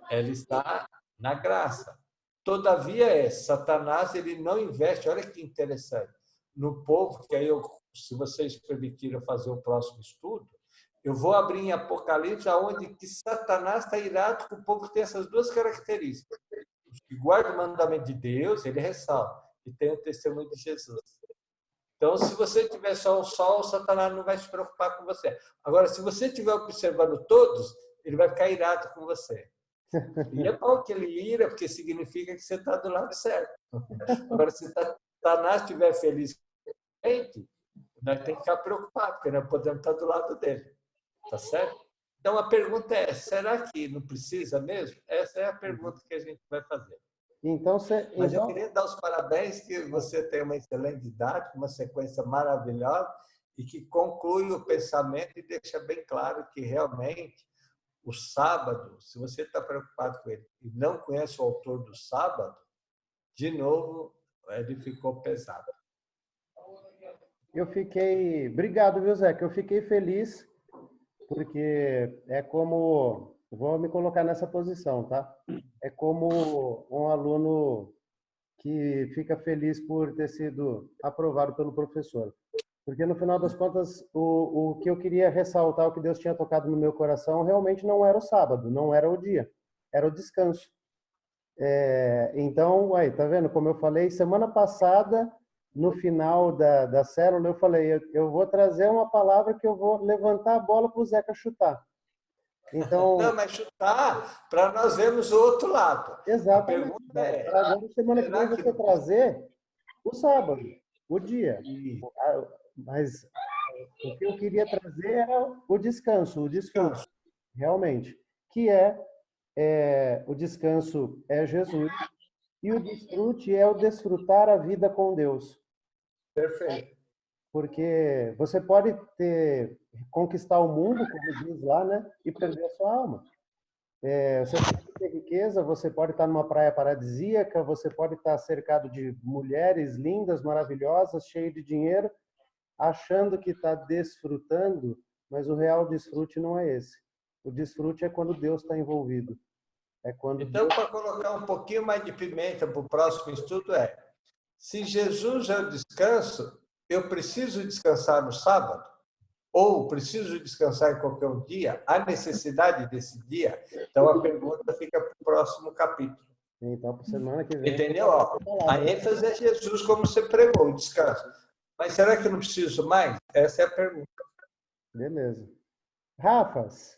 Ela está na graça. Todavia, Satanás ele não investe, olha que interessante, no povo, que aí se vocês permitirem fazer o próximo estudo, eu vou abrir em Apocalipse, onde que Satanás está irado com o povo que tem essas duas características. Os que guardam o mandamento de Deus, ele ressalta, e tem o testemunho de Jesus. Então, se você tiver só o sol, o Satanás não vai se preocupar com você. Agora, se você estiver observando todos, ele vai ficar irado com você. E é bom que ele ira, porque significa que você está do lado certo. Agora, se Satanás estiver feliz com a gente, nós temos que ficar preocupados, porque nós podemos estar do lado dele. Tá certo? Então, a pergunta é, será que não precisa mesmo? Essa é a pergunta que a gente vai fazer. Então, Mas eu queria dar os parabéns que você tem uma excelente didática, uma sequência maravilhosa e que conclui o pensamento e deixa bem claro que realmente o sábado, se você está preocupado com ele e não conhece o autor do sábado, de novo, ele ficou pesado. eu fiquei... Obrigado, viu, Zé? Que eu fiquei feliz, porque é como... Vou me colocar nessa posição, tá? É como um aluno que fica feliz por ter sido aprovado pelo professor. Porque, no final das contas, o que eu queria ressaltar, o que Deus tinha tocado no meu coração, realmente não era o sábado, não era o dia, era o descanso. Então, aí, tá vendo? Como eu falei, semana passada, no final da célula, eu falei, eu vou trazer uma palavra que eu vou levantar a bola para o Zeca chutar. Então, não, mas chutar para nós vermos o outro lado. exatamente. A pergunta é, Agora, semana que vem, será que você trazer o sábado, o dia. Mas o que eu queria trazer era o descanso, o desfrute, realmente. Que o descanso é Jesus e o desfrute é o desfrutar a vida com Deus. Perfeito. Porque você pode conquistar o mundo, como diz lá, né? E perder a sua alma. Você pode ter riqueza, você pode estar numa praia paradisíaca, você pode estar cercado de mulheres lindas, maravilhosas, cheio de dinheiro, achando que está desfrutando, mas o real desfrute não é esse. O desfrute é quando Deus está envolvido. É quando Então, Deus... para colocar um pouquinho mais de pimenta para o próximo estudo se Jesus é o descanso, eu preciso descansar no sábado? Ou preciso descansar em qualquer um dia? Há necessidade desse dia? Então, a pergunta fica para o próximo capítulo. Então, para semana que vem... Entendeu? A ênfase é Jesus, como você pregou, o descanso. Mas será que eu não preciso mais? Essa é a pergunta. Beleza. Rafas.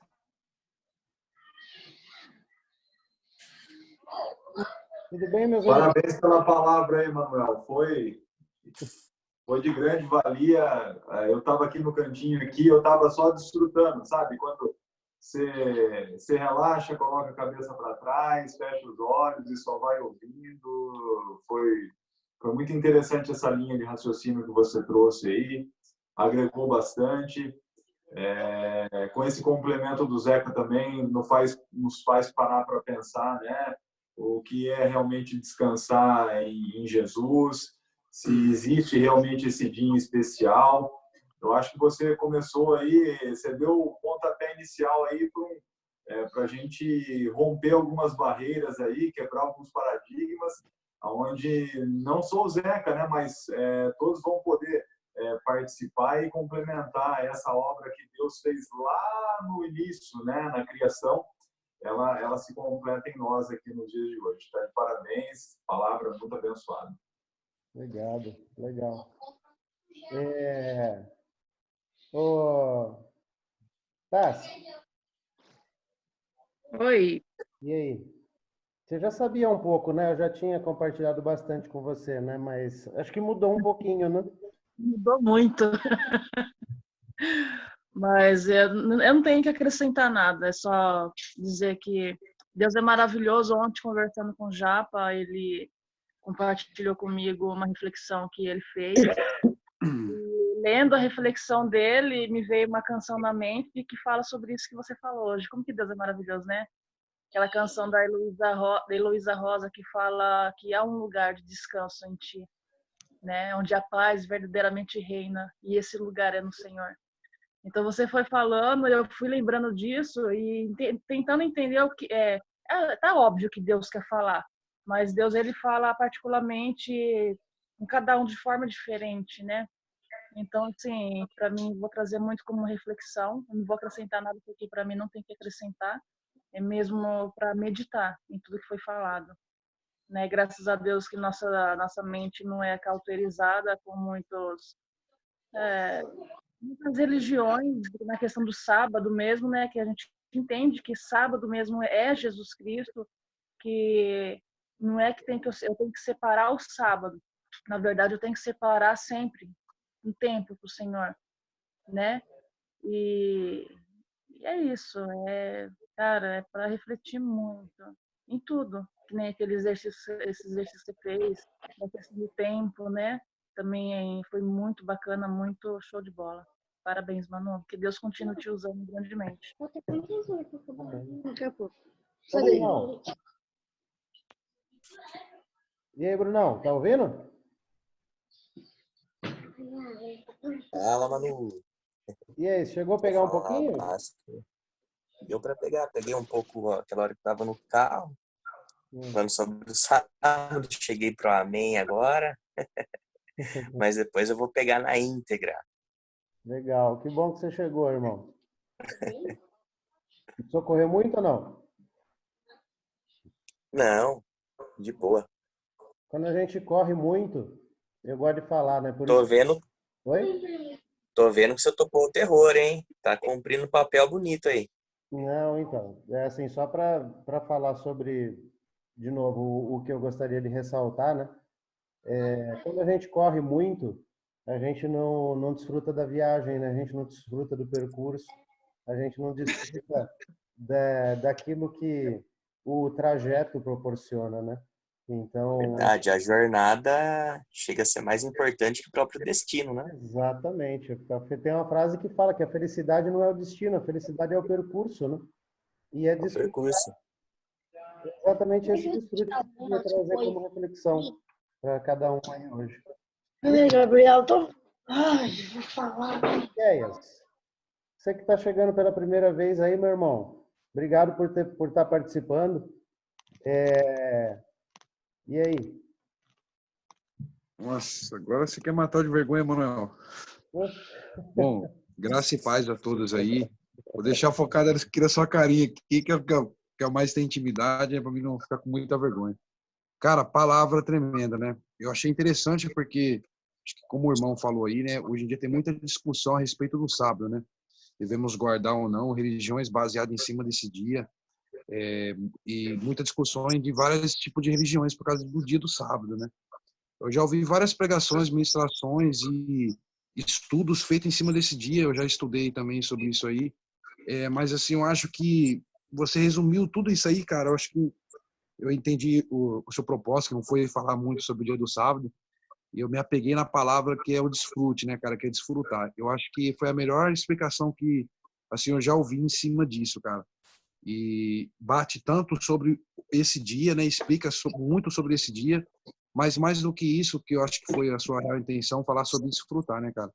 Tudo bem, meus amigos? Parabéns pela palavra aí, Manuel. Foi de grande valia. Eu estava aqui no cantinho aqui, eu estava só desfrutando, sabe? Quando você relaxa, coloca a cabeça para trás, fecha os olhos e só vai ouvindo. Foi muito interessante essa linha de raciocínio que você trouxe aí. Agregou bastante. Com esse complemento do Zeca também nos faz parar para pensar, né? O que é realmente descansar em Jesus, se existe realmente esse dia em especial. Eu acho que você começou aí, você deu o pontapé inicial aí para a gente romper algumas barreiras aí, quebrar alguns paradigmas, onde não só o Zeca, né, mas todos vão poder participar e complementar essa obra que Deus fez lá no início, né, na criação. Ela se completa em nós aqui nos dias de hoje. Tá? De parabéns, palavra muito abençoada. Obrigado, legal. Ô, Tassi, Oi. e aí? Você já sabia um pouco, né? Eu já tinha compartilhado bastante com você, né? Mas acho que mudou um pouquinho, né? Mudou muito. Mas eu não tenho que acrescentar nada, é só dizer que Deus é maravilhoso. Ontem, conversando com o Japa, ele compartilhou comigo uma reflexão que ele fez. E, lendo a reflexão dele, me veio uma canção na mente que fala sobre isso que você falou hoje. Como que Deus é maravilhoso, né? Aquela canção da Heloísa Rosa que fala que há um lugar de descanso em ti, né? Onde a paz verdadeiramente reina, e esse lugar é no Senhor. Então você foi falando, eu fui lembrando disso e tentando entender o que tá óbvio que Deus quer falar, mas Deus ele fala particularmente com cada um de forma diferente, né? Então, assim, para mim vou trazer muito como reflexão, eu não vou acrescentar nada porque para mim não tem que acrescentar, é mesmo para meditar em tudo que foi falado, né? Graças a Deus que nossa mente não é cauterizada com muitos muitas religiões, na questão do sábado mesmo, né, que a gente entende que sábado mesmo é Jesus Cristo, que não é que eu tenho que separar o sábado. Na verdade, eu tenho que separar sempre um tempo para o Senhor, né? E é isso, cara, é para refletir muito em tudo, que nem esse exercício que você fez, a questão do tempo, né? Também foi muito bacana, muito show de bola. Parabéns, Manu. Que Deus continue te usando grandemente. Daqui a pouco. Brunão. E aí, Brunão, tá ouvindo? Fala, Manu. E aí, chegou a pegar um pouquinho? Deu para pegar, peguei um pouco aquela hora que estava no carro, falando sobre o sábado, cheguei pro Amém agora, mas depois eu vou pegar na íntegra. Legal, que bom que você chegou, irmão. Precisou correr muito ou não? Não, de boa. Quando a gente corre muito, eu gosto de falar, né? Por Tô isso... vendo Oi? que você tocou o terror, hein? Tá cumprindo um papel bonito aí. Não, então, é assim, só para falar sobre, de novo, o que eu gostaria de ressaltar, né? Quando a gente corre muito, a gente não desfruta da viagem, né? A gente não desfruta do percurso, a gente não desfruta daquilo que o trajeto proporciona, né? Então, Verdade, a jornada chega a ser mais importante que o próprio destino, né? exatamente. Tem uma frase que fala que a felicidade não é o destino, a felicidade é o percurso, né? E é O percurso. exatamente esse desfrute que eu queria trazer como reflexão para cada um aí hoje. Gabriel, Ai, vou falar. Ideias. Você que está chegando pela primeira vez aí, meu irmão, obrigado por estar participando. E aí? Nossa, agora você quer matar de vergonha, Manuel. Bom, graça e paz a todos aí. Vou deixar focado aqui na sua carinha aqui, que é o mais tem intimidade, para mim não ficar com muita vergonha. Cara, palavra tremenda, né? Eu achei interessante porque, acho que como o irmão falou aí, né? Hoje em dia tem muita discussão a respeito do sábado, né? Devemos guardar ou não religiões baseadas em cima desse dia. E muita discussão de vários tipos de religiões por causa do dia do sábado, né? Eu já ouvi várias pregações, ministrações e estudos feitos em cima desse dia. Eu já estudei também sobre isso aí. Mas, assim, eu acho que você resumiu tudo isso aí, cara. Eu acho que eu entendi o seu propósito, que não foi falar muito sobre o dia do sábado. E eu me apeguei na palavra que é o desfrute, né, cara? Que é desfrutar. Eu acho que foi a melhor explicação que, assim, eu já ouvi em cima disso, cara. E bate tanto sobre esse dia, né? Explica muito sobre esse dia. Mas mais do que isso, que eu acho que foi a sua real intenção, falar sobre desfrutar, né, cara?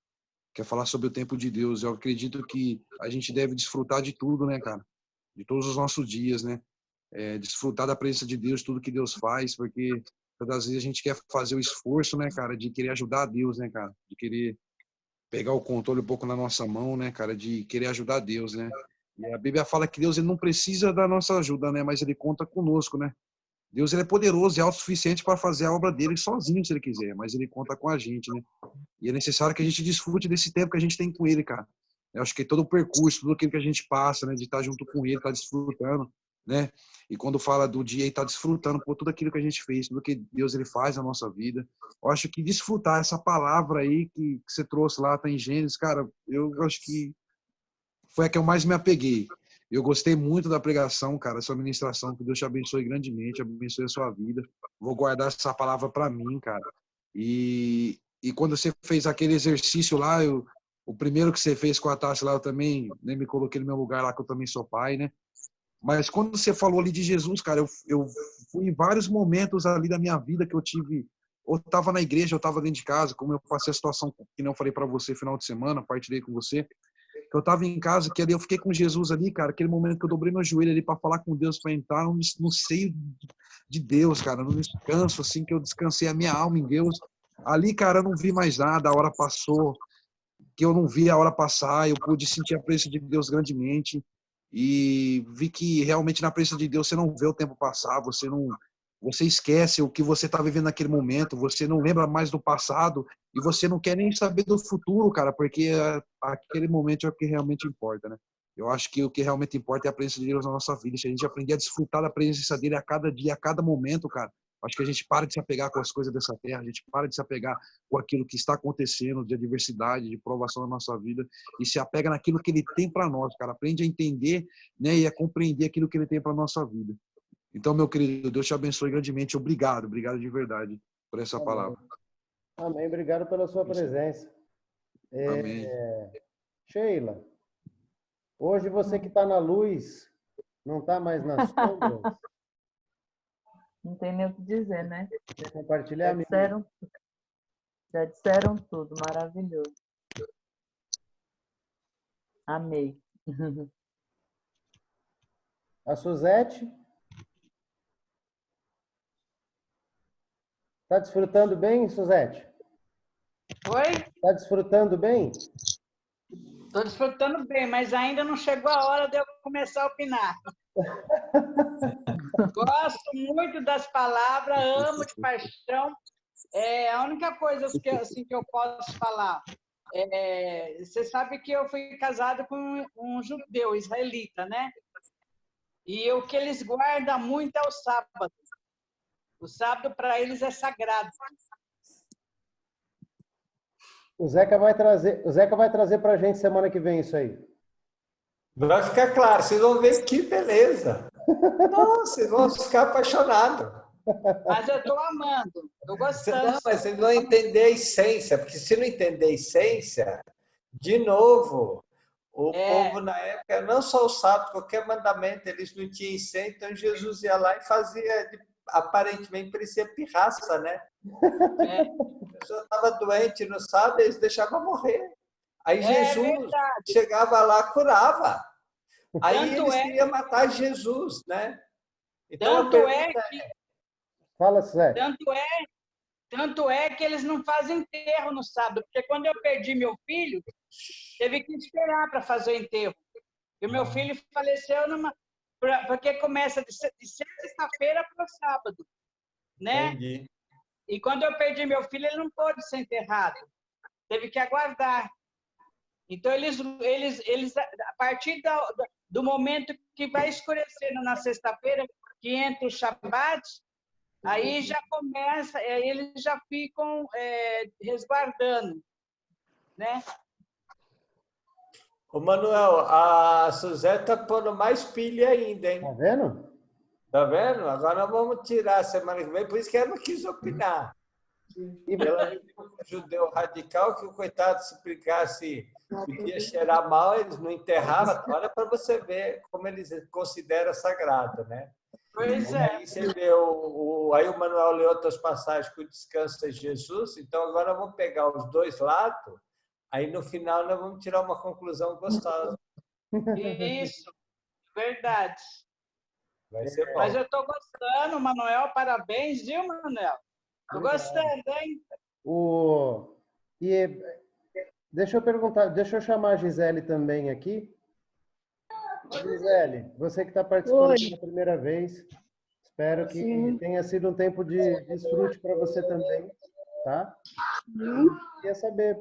Que é falar sobre o tempo de Deus. Eu acredito que a gente deve desfrutar de tudo, né, cara? De todos os nossos dias, né? Desfrutar da presença de Deus, tudo que Deus faz, porque todas as vezes a gente quer fazer o esforço, né, cara, de querer ajudar a Deus, né, cara? De querer pegar o controle um pouco na nossa mão, né, cara? De querer ajudar a Deus, né? E a Bíblia fala que Deus ele não precisa da nossa ajuda, né? Mas ele conta conosco, né? Deus ele é poderoso e autossuficiente para fazer a obra dele sozinho, se ele quiser, mas ele conta com a gente, né? E é necessário que a gente desfrute desse tempo que a gente tem com ele, cara. Eu acho que todo o percurso, tudo aquilo que a gente passa, né, de estar junto com ele, estar desfrutando, né? E quando fala do dia, estar desfrutando por tudo aquilo que a gente fez, tudo que Deus ele faz na nossa vida. Eu acho que desfrutar essa palavra aí que você trouxe lá, tá em Gênesis, cara, eu acho que foi a que eu mais me apeguei. Eu gostei muito da pregação, cara, sua ministração, que Deus te abençoe grandemente, abençoe a sua vida. Vou guardar essa palavra para mim, cara. E quando você fez aquele exercício lá, o primeiro que você fez com a Tássia lá, eu também, né, me coloquei no meu lugar lá, que eu também sou pai, né? Mas quando você falou ali de Jesus, cara, eu fui em vários momentos ali da minha vida que eu tive, ou estava na igreja, ou estava dentro de casa, como eu passei a situação que não falei para você final de semana, partilhei com você, que eu estava em casa, que ali eu fiquei com Jesus ali, cara, aquele momento que eu dobrei meu joelho ali para falar com Deus, para entrar no seio de Deus, cara, no descanso, assim, que eu descansei a minha alma em Deus. Ali, cara, eu não vi mais nada, a hora passou, que eu não vi a hora passar, eu pude sentir a presença de Deus grandemente e vi que realmente na presença de Deus você não vê o tempo passar, você esquece o que você está vivendo naquele momento, você não lembra mais do passado e você não quer nem saber do futuro, cara, porque aquele momento é o que realmente importa, né? Eu acho que o que realmente importa é a presença de Deus na nossa vida. Se a gente aprender a desfrutar da presença dele a cada dia, a cada momento, cara, acho que a gente para de se apegar com as coisas dessa terra, a gente para de se apegar com aquilo que está acontecendo, de adversidade, de provação na nossa vida, e se apega naquilo que ele tem para nós, cara. Aprende a entender, né, e a compreender aquilo que ele tem para nossa vida. Então, meu querido, Deus te abençoe grandemente. Obrigado de verdade por essa Amém. palavra. Amém. Obrigado pela sua presença. Amém. Sheila, hoje você que está na luz, não está mais na sombra. Não tem nem o que dizer, né? Quer compartilhar, amigo? Já disseram tudo, maravilhoso. Amei. A Suzete? Está desfrutando bem, Suzete? Oi? Está desfrutando bem? Estou desfrutando bem, mas ainda não chegou a hora de eu começar a opinar. Gosto muito das palavras, amo de paixão. A única coisa que eu posso falar, você sabe que eu fui casado com um judeu, israelita, né? E o que eles guardam muito é o sábado. O sábado, para eles, é sagrado. O Zeca vai trazer para a gente semana que vem isso aí. Vai ficar claro, vocês vão ver que beleza. Nossa, vocês vão ficar apaixonados. Mas eu estou amando, estou gostando. Não, mas vocês vão entender a essência, porque se não entender a essência, de novo, o povo na época, não só o sábado, qualquer mandamento, eles não tinham essência, então Jesus ia lá e fazia, aparentemente parecia pirraça, né? A pessoa estava doente no sábado, eles deixavam morrer. Aí Jesus chegava lá, curava. Aí eles queriam matar Jesus, né? Então, Fala, Zé. Tanto é que eles não fazem enterro no sábado, porque quando eu perdi meu filho, teve que esperar para fazer o enterro. E o meu filho faleceu porque começa de sexta-feira para o sábado, né? Entendi. E quando eu perdi meu filho, ele não pôde ser enterrado. Teve que aguardar. Então, eles a partir do momento que vai escurecendo na sexta-feira, que entra o Shabat, aí já começa, eles já ficam resguardando, né? Ô, Manuel, a Suzete está pondo mais pilha ainda, hein? Tá vendo? Tá vendo? Agora nós vamos tirar a semana que vem, por isso que ela não quis opinar. Ela viu um judeu radical que o coitado se explicasse, podia cheirar mal, eles não enterravam. Olha para você ver como eles consideram sagrado, né? Pois é. Aí você vê aí o Manuel leu outras passagens que o descanso é Jesus, então agora vamos pegar os dois lados, aí no final nós vamos tirar uma conclusão gostosa. Isso, verdade. Vai ser bom. Mas eu estou gostando, Manuel, parabéns, viu, Manuel? Estou gostando, hein? Deixa eu perguntar, deixa eu chamar a Gisele também aqui. Gisele, você que está participando pela primeira vez, espero que tenha sido um tempo de desfrute para você também, tá? Queria saber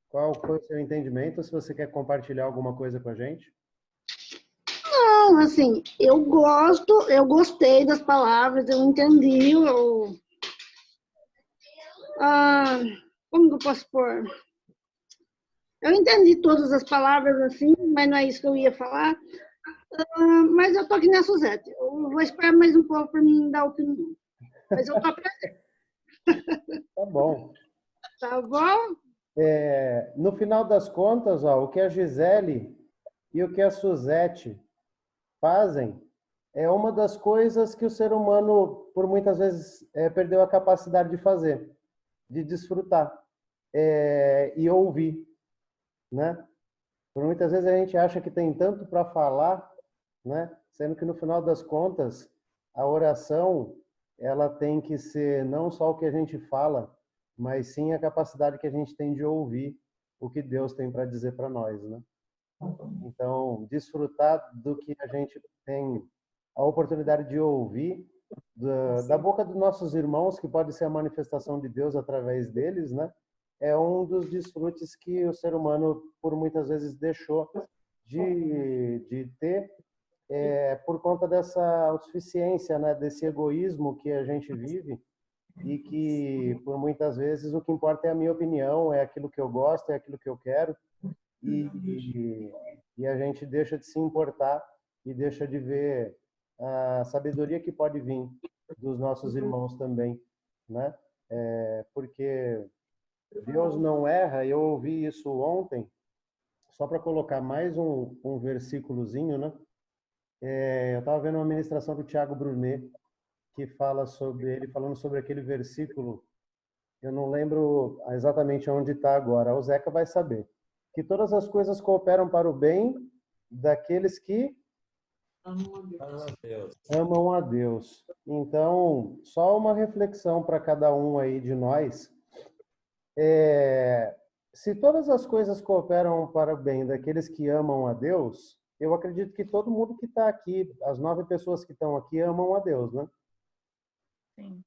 qual foi o seu entendimento, se você quer compartilhar alguma coisa com a gente. Não, assim, eu gostei das palavras, eu entendi, como que eu posso pôr? Eu entendi todas as palavras, assim, mas não é isso que eu ia falar. Mas eu tô aqui na Suzete. Eu vou esperar mais um pouco para mim dar opinião. Mas eu tô presente. Tá bom. Tá bom? No final das contas, o que a Gisele e o que a Suzete fazem é uma das coisas que o ser humano, por muitas vezes, perdeu a capacidade de fazer, de desfrutar e ouvir, né? Por muitas vezes a gente acha que tem tanto para falar, né? Sendo que no final das contas a oração ela tem que ser não só o que a gente fala, mas sim a capacidade que a gente tem de ouvir o que Deus tem para dizer para nós, né? Então, desfrutar do que a gente tem a oportunidade de ouvir da boca dos nossos irmãos, que pode ser a manifestação de Deus através deles, né? É um dos desfrutes que o ser humano, por muitas vezes, deixou de ter por conta dessa autossuficiência, né? Desse egoísmo que a gente vive e que, por muitas vezes, o que importa é a minha opinião, é aquilo que eu gosto, é aquilo que eu quero e a gente deixa de se importar e deixa de ver a sabedoria que pode vir dos nossos irmãos também, né? Porque Deus não erra. Eu ouvi isso ontem, só para colocar mais um versículozinho, né? Eu estava vendo uma ministração do Tiago Brunet, que fala sobre ele, falando sobre aquele versículo, eu não lembro exatamente onde está agora, o Zeca vai saber, que todas as coisas cooperam para o bem daqueles que amam a Deus. Então, só uma reflexão para cada um aí de nós. Se todas as coisas cooperam para o bem daqueles que amam a Deus, eu acredito que todo mundo que está aqui, as 9 pessoas que estão aqui, amam a Deus, né? Sim.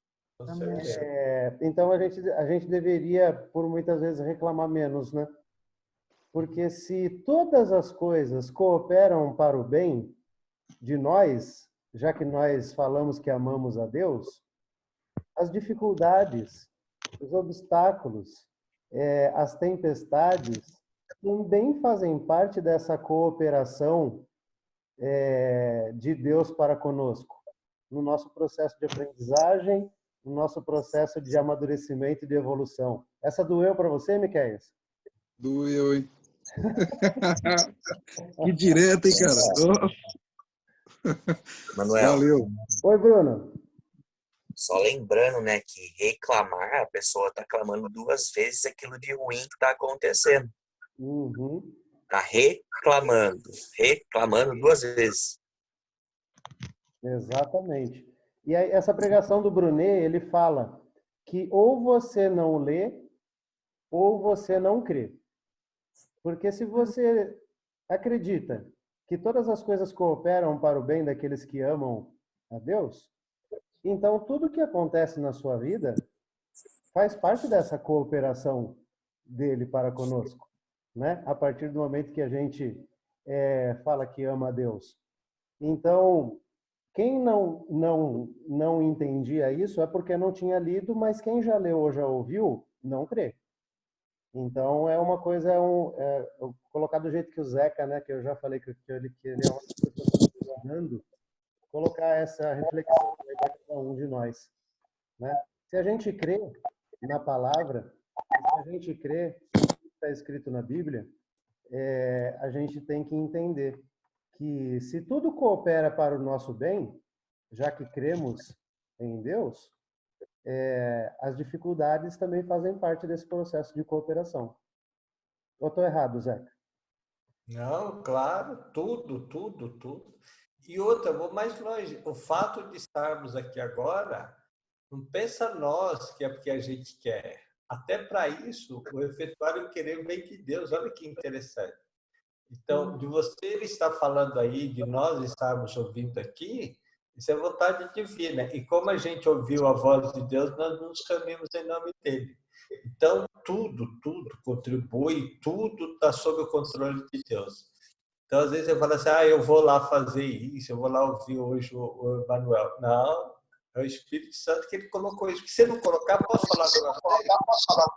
Então, a gente deveria, por muitas vezes, reclamar menos, né? Porque se todas as coisas cooperam para o bem de nós, já que nós falamos que amamos a Deus, as dificuldades, os obstáculos, as tempestades também fazem parte dessa cooperação de Deus para conosco, no nosso processo de aprendizagem, no nosso processo de amadurecimento e de evolução. Essa doeu para você, Miqueias? Doeu, hein? Que direto, hein, cara? Manuel. Valeu. Oi, Bruno. Só lembrando, né, que reclamar, a pessoa está clamando 2 vezes aquilo de ruim que está acontecendo. Uhum. Está reclamando 2 vezes. Exatamente. E aí, essa pregação do Brunet, ele fala que ou você não lê ou você não crê. Porque se você acredita que todas as coisas cooperam para o bem daqueles que amam a Deus, então tudo que acontece na sua vida faz parte dessa cooperação dele para conosco, né? A partir do momento que a gente fala que ama a Deus. Então, quem não entendia isso é porque não tinha lido, mas quem já leu ou já ouviu, não crê. Então, é uma coisa, colocar do jeito que o Zeca, né, que eu já falei que ele é uma pessoa funcionando, colocar essa reflexão para cada um de nós, né? Se a gente crê na palavra, se a gente crê no que está escrito na Bíblia, a gente tem que entender que se tudo coopera para o nosso bem, já que cremos em Deus, as dificuldades também fazem parte desse processo de cooperação. Ou estou errado, Zeca? Não, claro, tudo. E outra, vou mais longe. O fato de estarmos aqui agora, não pensa nós que é porque a gente quer. Até para isso, o efetuário querer vem de Deus. Olha que interessante. Então, de você estar falando aí, de nós estarmos ouvindo aqui, isso é vontade divina. E como a gente ouviu a voz de Deus, nós nos reunimos em nome dele. Então, tudo contribui, tudo está sob o controle de Deus. Então, às vezes eu falo assim, eu vou lá fazer isso, eu vou lá ouvir hoje o Emanuel. Não, é o Espírito Santo que ele colocou isso. Se você não colocar, posso falar com você?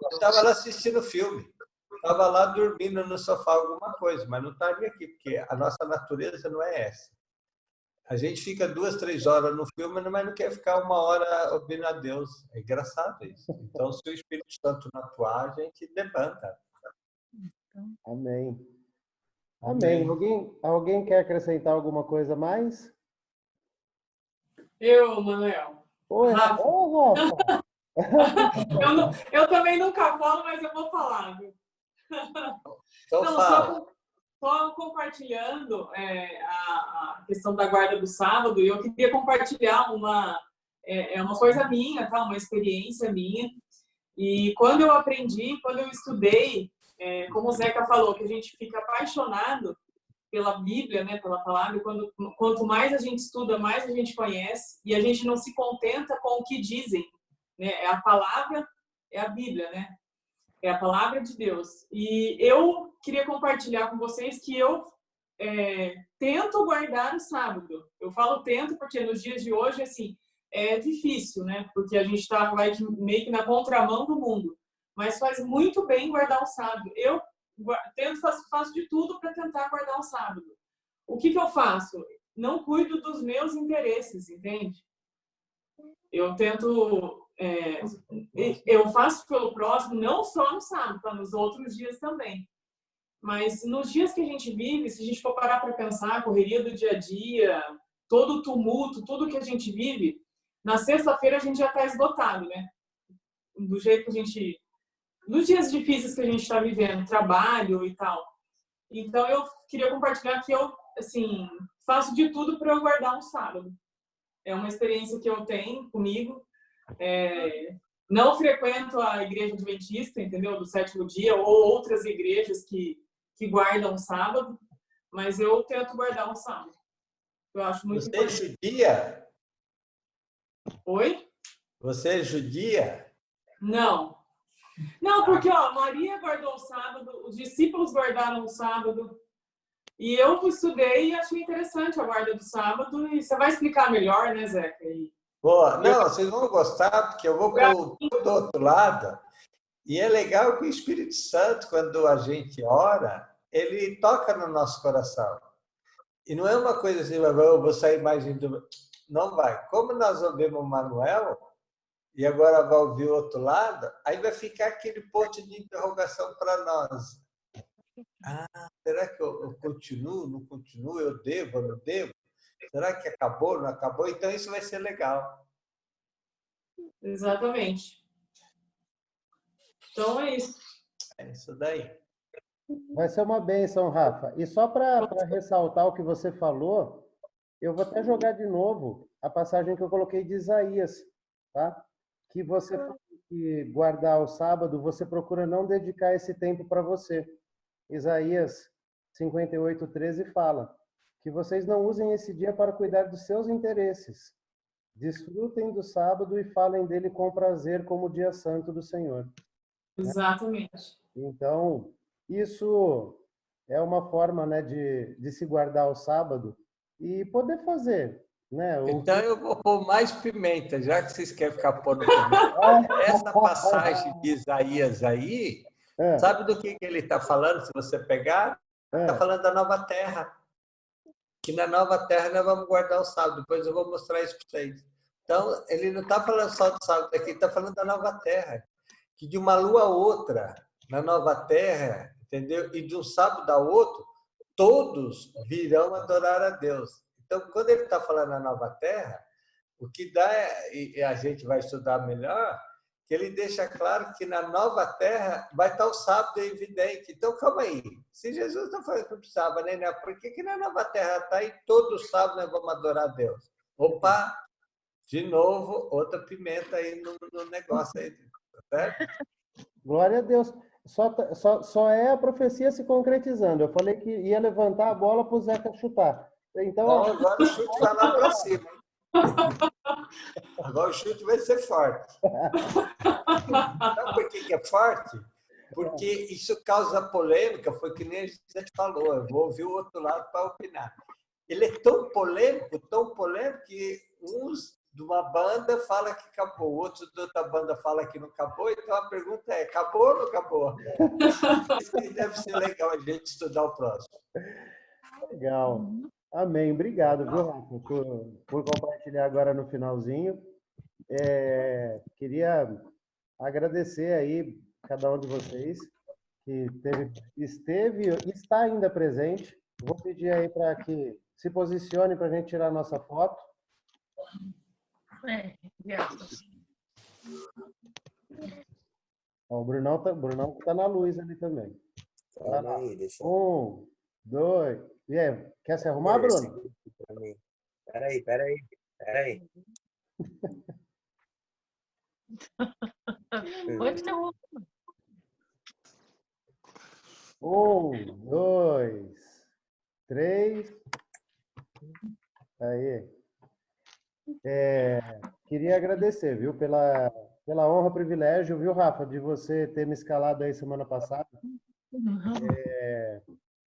Eu estava lá assistindo filme, estava lá dormindo no sofá, alguma coisa, mas não estaria aqui, porque a nossa natureza não é essa. A gente fica 2, 3 horas no filme, mas não quer ficar 1 hora ouvindo a Deus. É engraçado isso. Então, se o Espírito Santo não atuar, a gente levanta. Amém. Amém. Alguém quer acrescentar alguma coisa a mais? Eu, Manuel. Oi, Rafa. Eu também nunca falo, mas eu vou falar. Então, fala. Só compartilhando a questão da guarda do sábado, e eu queria compartilhar uma coisa minha, tá? Uma experiência minha. E quando eu aprendi, quando eu estudei, como o Zeca falou, que a gente fica apaixonado pela Bíblia, né, pela palavra, quanto mais a gente estuda, mais a gente conhece, e a gente não se contenta com o que dizem, né? É a palavra, é a Bíblia, né? É a palavra de Deus. E eu queria compartilhar com vocês que eu tento guardar o sábado. Eu falo tento porque nos dias de hoje, assim, é difícil, né? Porque a gente vai meio que na contramão do mundo. Mas faz muito bem guardar o sábado. Eu faço de tudo para tentar guardar o sábado. O que eu faço? Não cuido dos meus interesses, entende? Eu tento... eu faço pelo próximo, não só no sábado, tá? Nos outros dias também. Mas nos dias que a gente vive, se a gente for parar para pensar, a correria do dia a dia, todo o tumulto, tudo que a gente vive, na sexta-feira a gente já está esgotado, né? Do jeito que a gente... Nos dias difíceis que a gente está vivendo, trabalho e tal. Então, eu queria compartilhar que eu, assim, faço de tudo para eu guardar um sábado. É uma experiência que eu tenho comigo. Não frequento a igreja adventista, entendeu? Do sétimo dia, ou outras igrejas que guardam o sábado, mas eu tento guardar um sábado. Eu acho muito importante. Você é judia? Oi? Você é judia? Não. Não, porque Maria guardou o sábado, os discípulos guardaram o sábado, e eu estudei e achei interessante a guarda do sábado, e você vai explicar melhor, né, Zeca? Boa. Não, vocês vão gostar, porque eu vou para o outro lado, e é legal que o Espírito Santo, quando a gente ora, ele toca no nosso coração. E não é uma coisa assim, eu vou sair mais... Não vai. Como nós ouvimos o Manuel, e agora vai ouvir o outro lado, aí vai ficar aquele ponto de interrogação para nós. Será que eu continuo, não continuo? Eu devo, não devo? Será que acabou, não acabou? Então, isso vai ser legal. Exatamente. Então, é isso. É isso daí. Vai ser uma bênção, Rafa. E só para ressaltar o que você falou, eu vou até jogar de novo a passagem que eu coloquei de Isaías, tá? Que você falou que guardar o sábado, você procura não dedicar esse tempo para você. Isaías 58:13 fala que vocês não usem esse dia para cuidar dos seus interesses. Desfrutem do sábado e falem dele com prazer como o dia santo do Senhor. Exatamente. Então, isso é uma forma, né, de se guardar o sábado e poder fazer, né? Então, eu vou pôr mais pimenta, já que vocês querem ficar pondo pimenta. Essa passagem de Isaías aí, sabe do que ele está falando? Se você pegar, está falando da nova terra. Que na nova terra nós vamos guardar o sábado. Depois eu vou mostrar isso para vocês. Então, ele não está falando só do sábado aqui, está falando da nova terra. Que de uma lua a outra, na nova terra, entendeu? E de um sábado a outro, todos virão adorar a Deus. Então, quando ele está falando da nova terra, o que dá, e a gente vai estudar melhor, que ele deixa claro que na nova terra vai estar o sábado evidente. Então, calma aí. Se Jesus não falou que não precisava, né? Por que na nova terra está e todo sábado nós vamos adorar a Deus? Opa! De novo, outra pimenta aí no negócio aí. Certo? Glória a Deus. Só é a profecia se concretizando. Eu falei que ia levantar a bola para o Zeca chutar. Então, agora o chute vai lá para cima. Agora o chute vai ser forte. Sabe por que é forte? Porque isso causa polêmica, foi que nem a gente falou. Eu vou ouvir o outro lado para opinar. Ele é tão polêmico, que uns de uma banda fala que acabou, outros de outra banda fala que não acabou. Então a pergunta é: acabou ou não acabou? Isso que deve ser legal a gente estudar o próximo. Legal. Amém. Obrigado, viu, Rafa, por compartilhar agora no finalzinho. Queria agradecer aí cada um de vocês que esteve e está ainda presente. Vou pedir aí para que se posicione para a gente tirar a nossa foto. O Brunão tá na luz ali também. Aí, deixa 1, 2... E aí, quer se arrumar, Bruno? Peraí. Pode ter um. 1, 2... 3. Aí. Queria agradecer, viu, pela honra, privilégio, viu, Rafa, de você ter me escalado aí semana passada.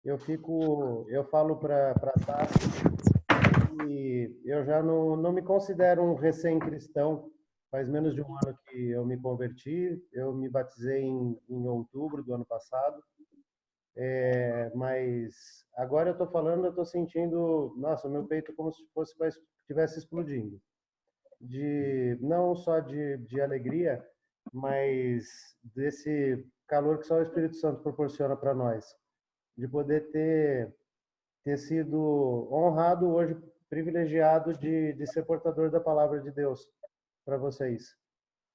Eu falo para Tassi que eu já não me considero um recém-cristão. Faz menos de um ano que eu me converti. Eu me batizei em outubro do ano passado. Mas agora eu estou sentindo, nossa, meu peito como se estivesse explodindo. Não só de alegria, mas desse calor que só o Espírito Santo proporciona para nós. De poder ter sido honrado hoje, privilegiado de ser portador da palavra de Deus para vocês.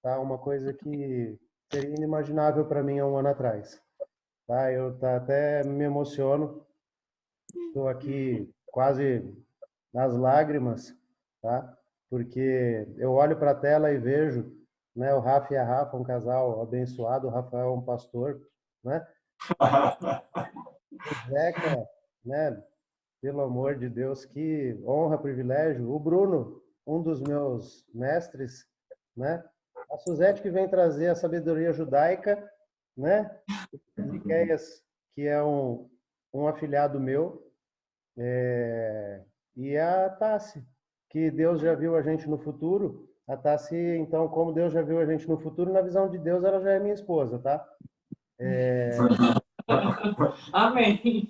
Tá? Uma coisa que seria inimaginável para mim há um ano atrás. Tá? Eu até me emociono. Estou aqui quase nas lágrimas, tá? Porque eu olho para a tela e vejo, né, o Rafa e a Rafa, um casal abençoado, o Rafael um pastor, né? O Zeca, né? Pelo amor de Deus, que honra, privilégio. O Bruno, um dos meus mestres, né? A Suzete, que vem trazer a sabedoria judaica, né? Miqueias, que é um afilhado meu, e a Tassi, que Deus já viu a gente no futuro. A Tassi, então, como Deus já viu a gente no futuro, na visão de Deus, ela já é minha esposa, tá? Amém.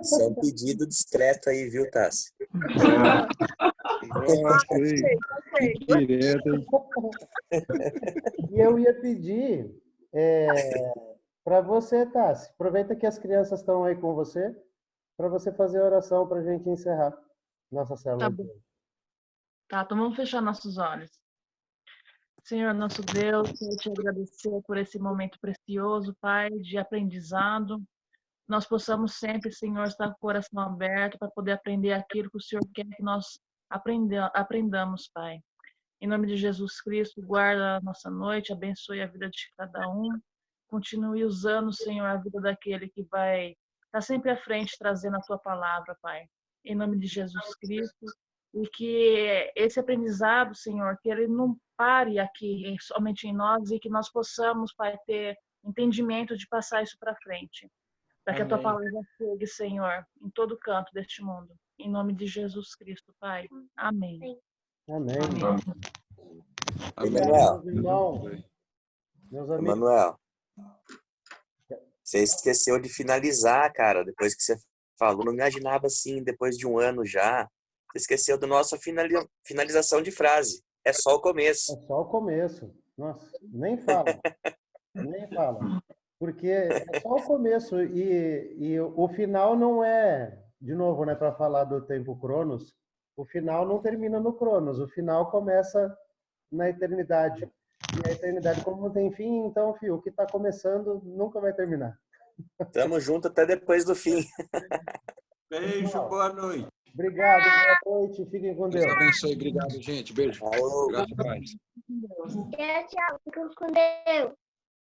Isso é um pedido discreto aí, viu, Tassi? Nossa, que direto, hein? E eu ia pedir para você, Tassi, aproveita que as crianças estão aí com você, para você fazer a oração para a gente encerrar nossa célula. Tá bom. Tá, então vamos fechar nossos olhos. Senhor, nosso Deus, quero te agradecer por esse momento precioso, Pai, de aprendizado. Nós possamos sempre, Senhor, estar com o coração aberto para poder aprender aquilo que o Senhor quer que nós aprendamos, Pai. Em nome de Jesus Cristo, guarda a nossa noite, abençoe a vida de cada um. Continue usando, Senhor, a vida daquele que vai estar sempre à frente, trazendo a Tua palavra, Pai. Em nome de Jesus Cristo. E que esse aprendizado, Senhor, que ele não pare aqui somente em nós e que nós possamos, Pai, ter entendimento de passar isso para frente. Para que a Tua palavra chegue, Senhor, em todo canto deste mundo. Em nome de Jesus Cristo, Pai. Amém. Amém. Emanuel, Meus amigos. Emanuel, você esqueceu de finalizar, cara, depois que você falou. Não imaginava assim, depois de um ano já. Você esqueceu da nossa finalização de frase. É só o começo. É só o começo. Nossa, nem fala. Nem fala. Porque é só o começo e o final não é, de novo, né, para falar do tempo Cronos, o final não termina no Cronos, o final começa na eternidade. E a eternidade, como não tem fim, então, filho, o que está começando nunca vai terminar. Tamo junto até depois do fim. Beijo, boa noite. Obrigado, boa noite, fiquem com Deus. Deus abençoe, obrigado, gente. Beijo. Falou. Graças a Deus. Tchau, fica com Deus.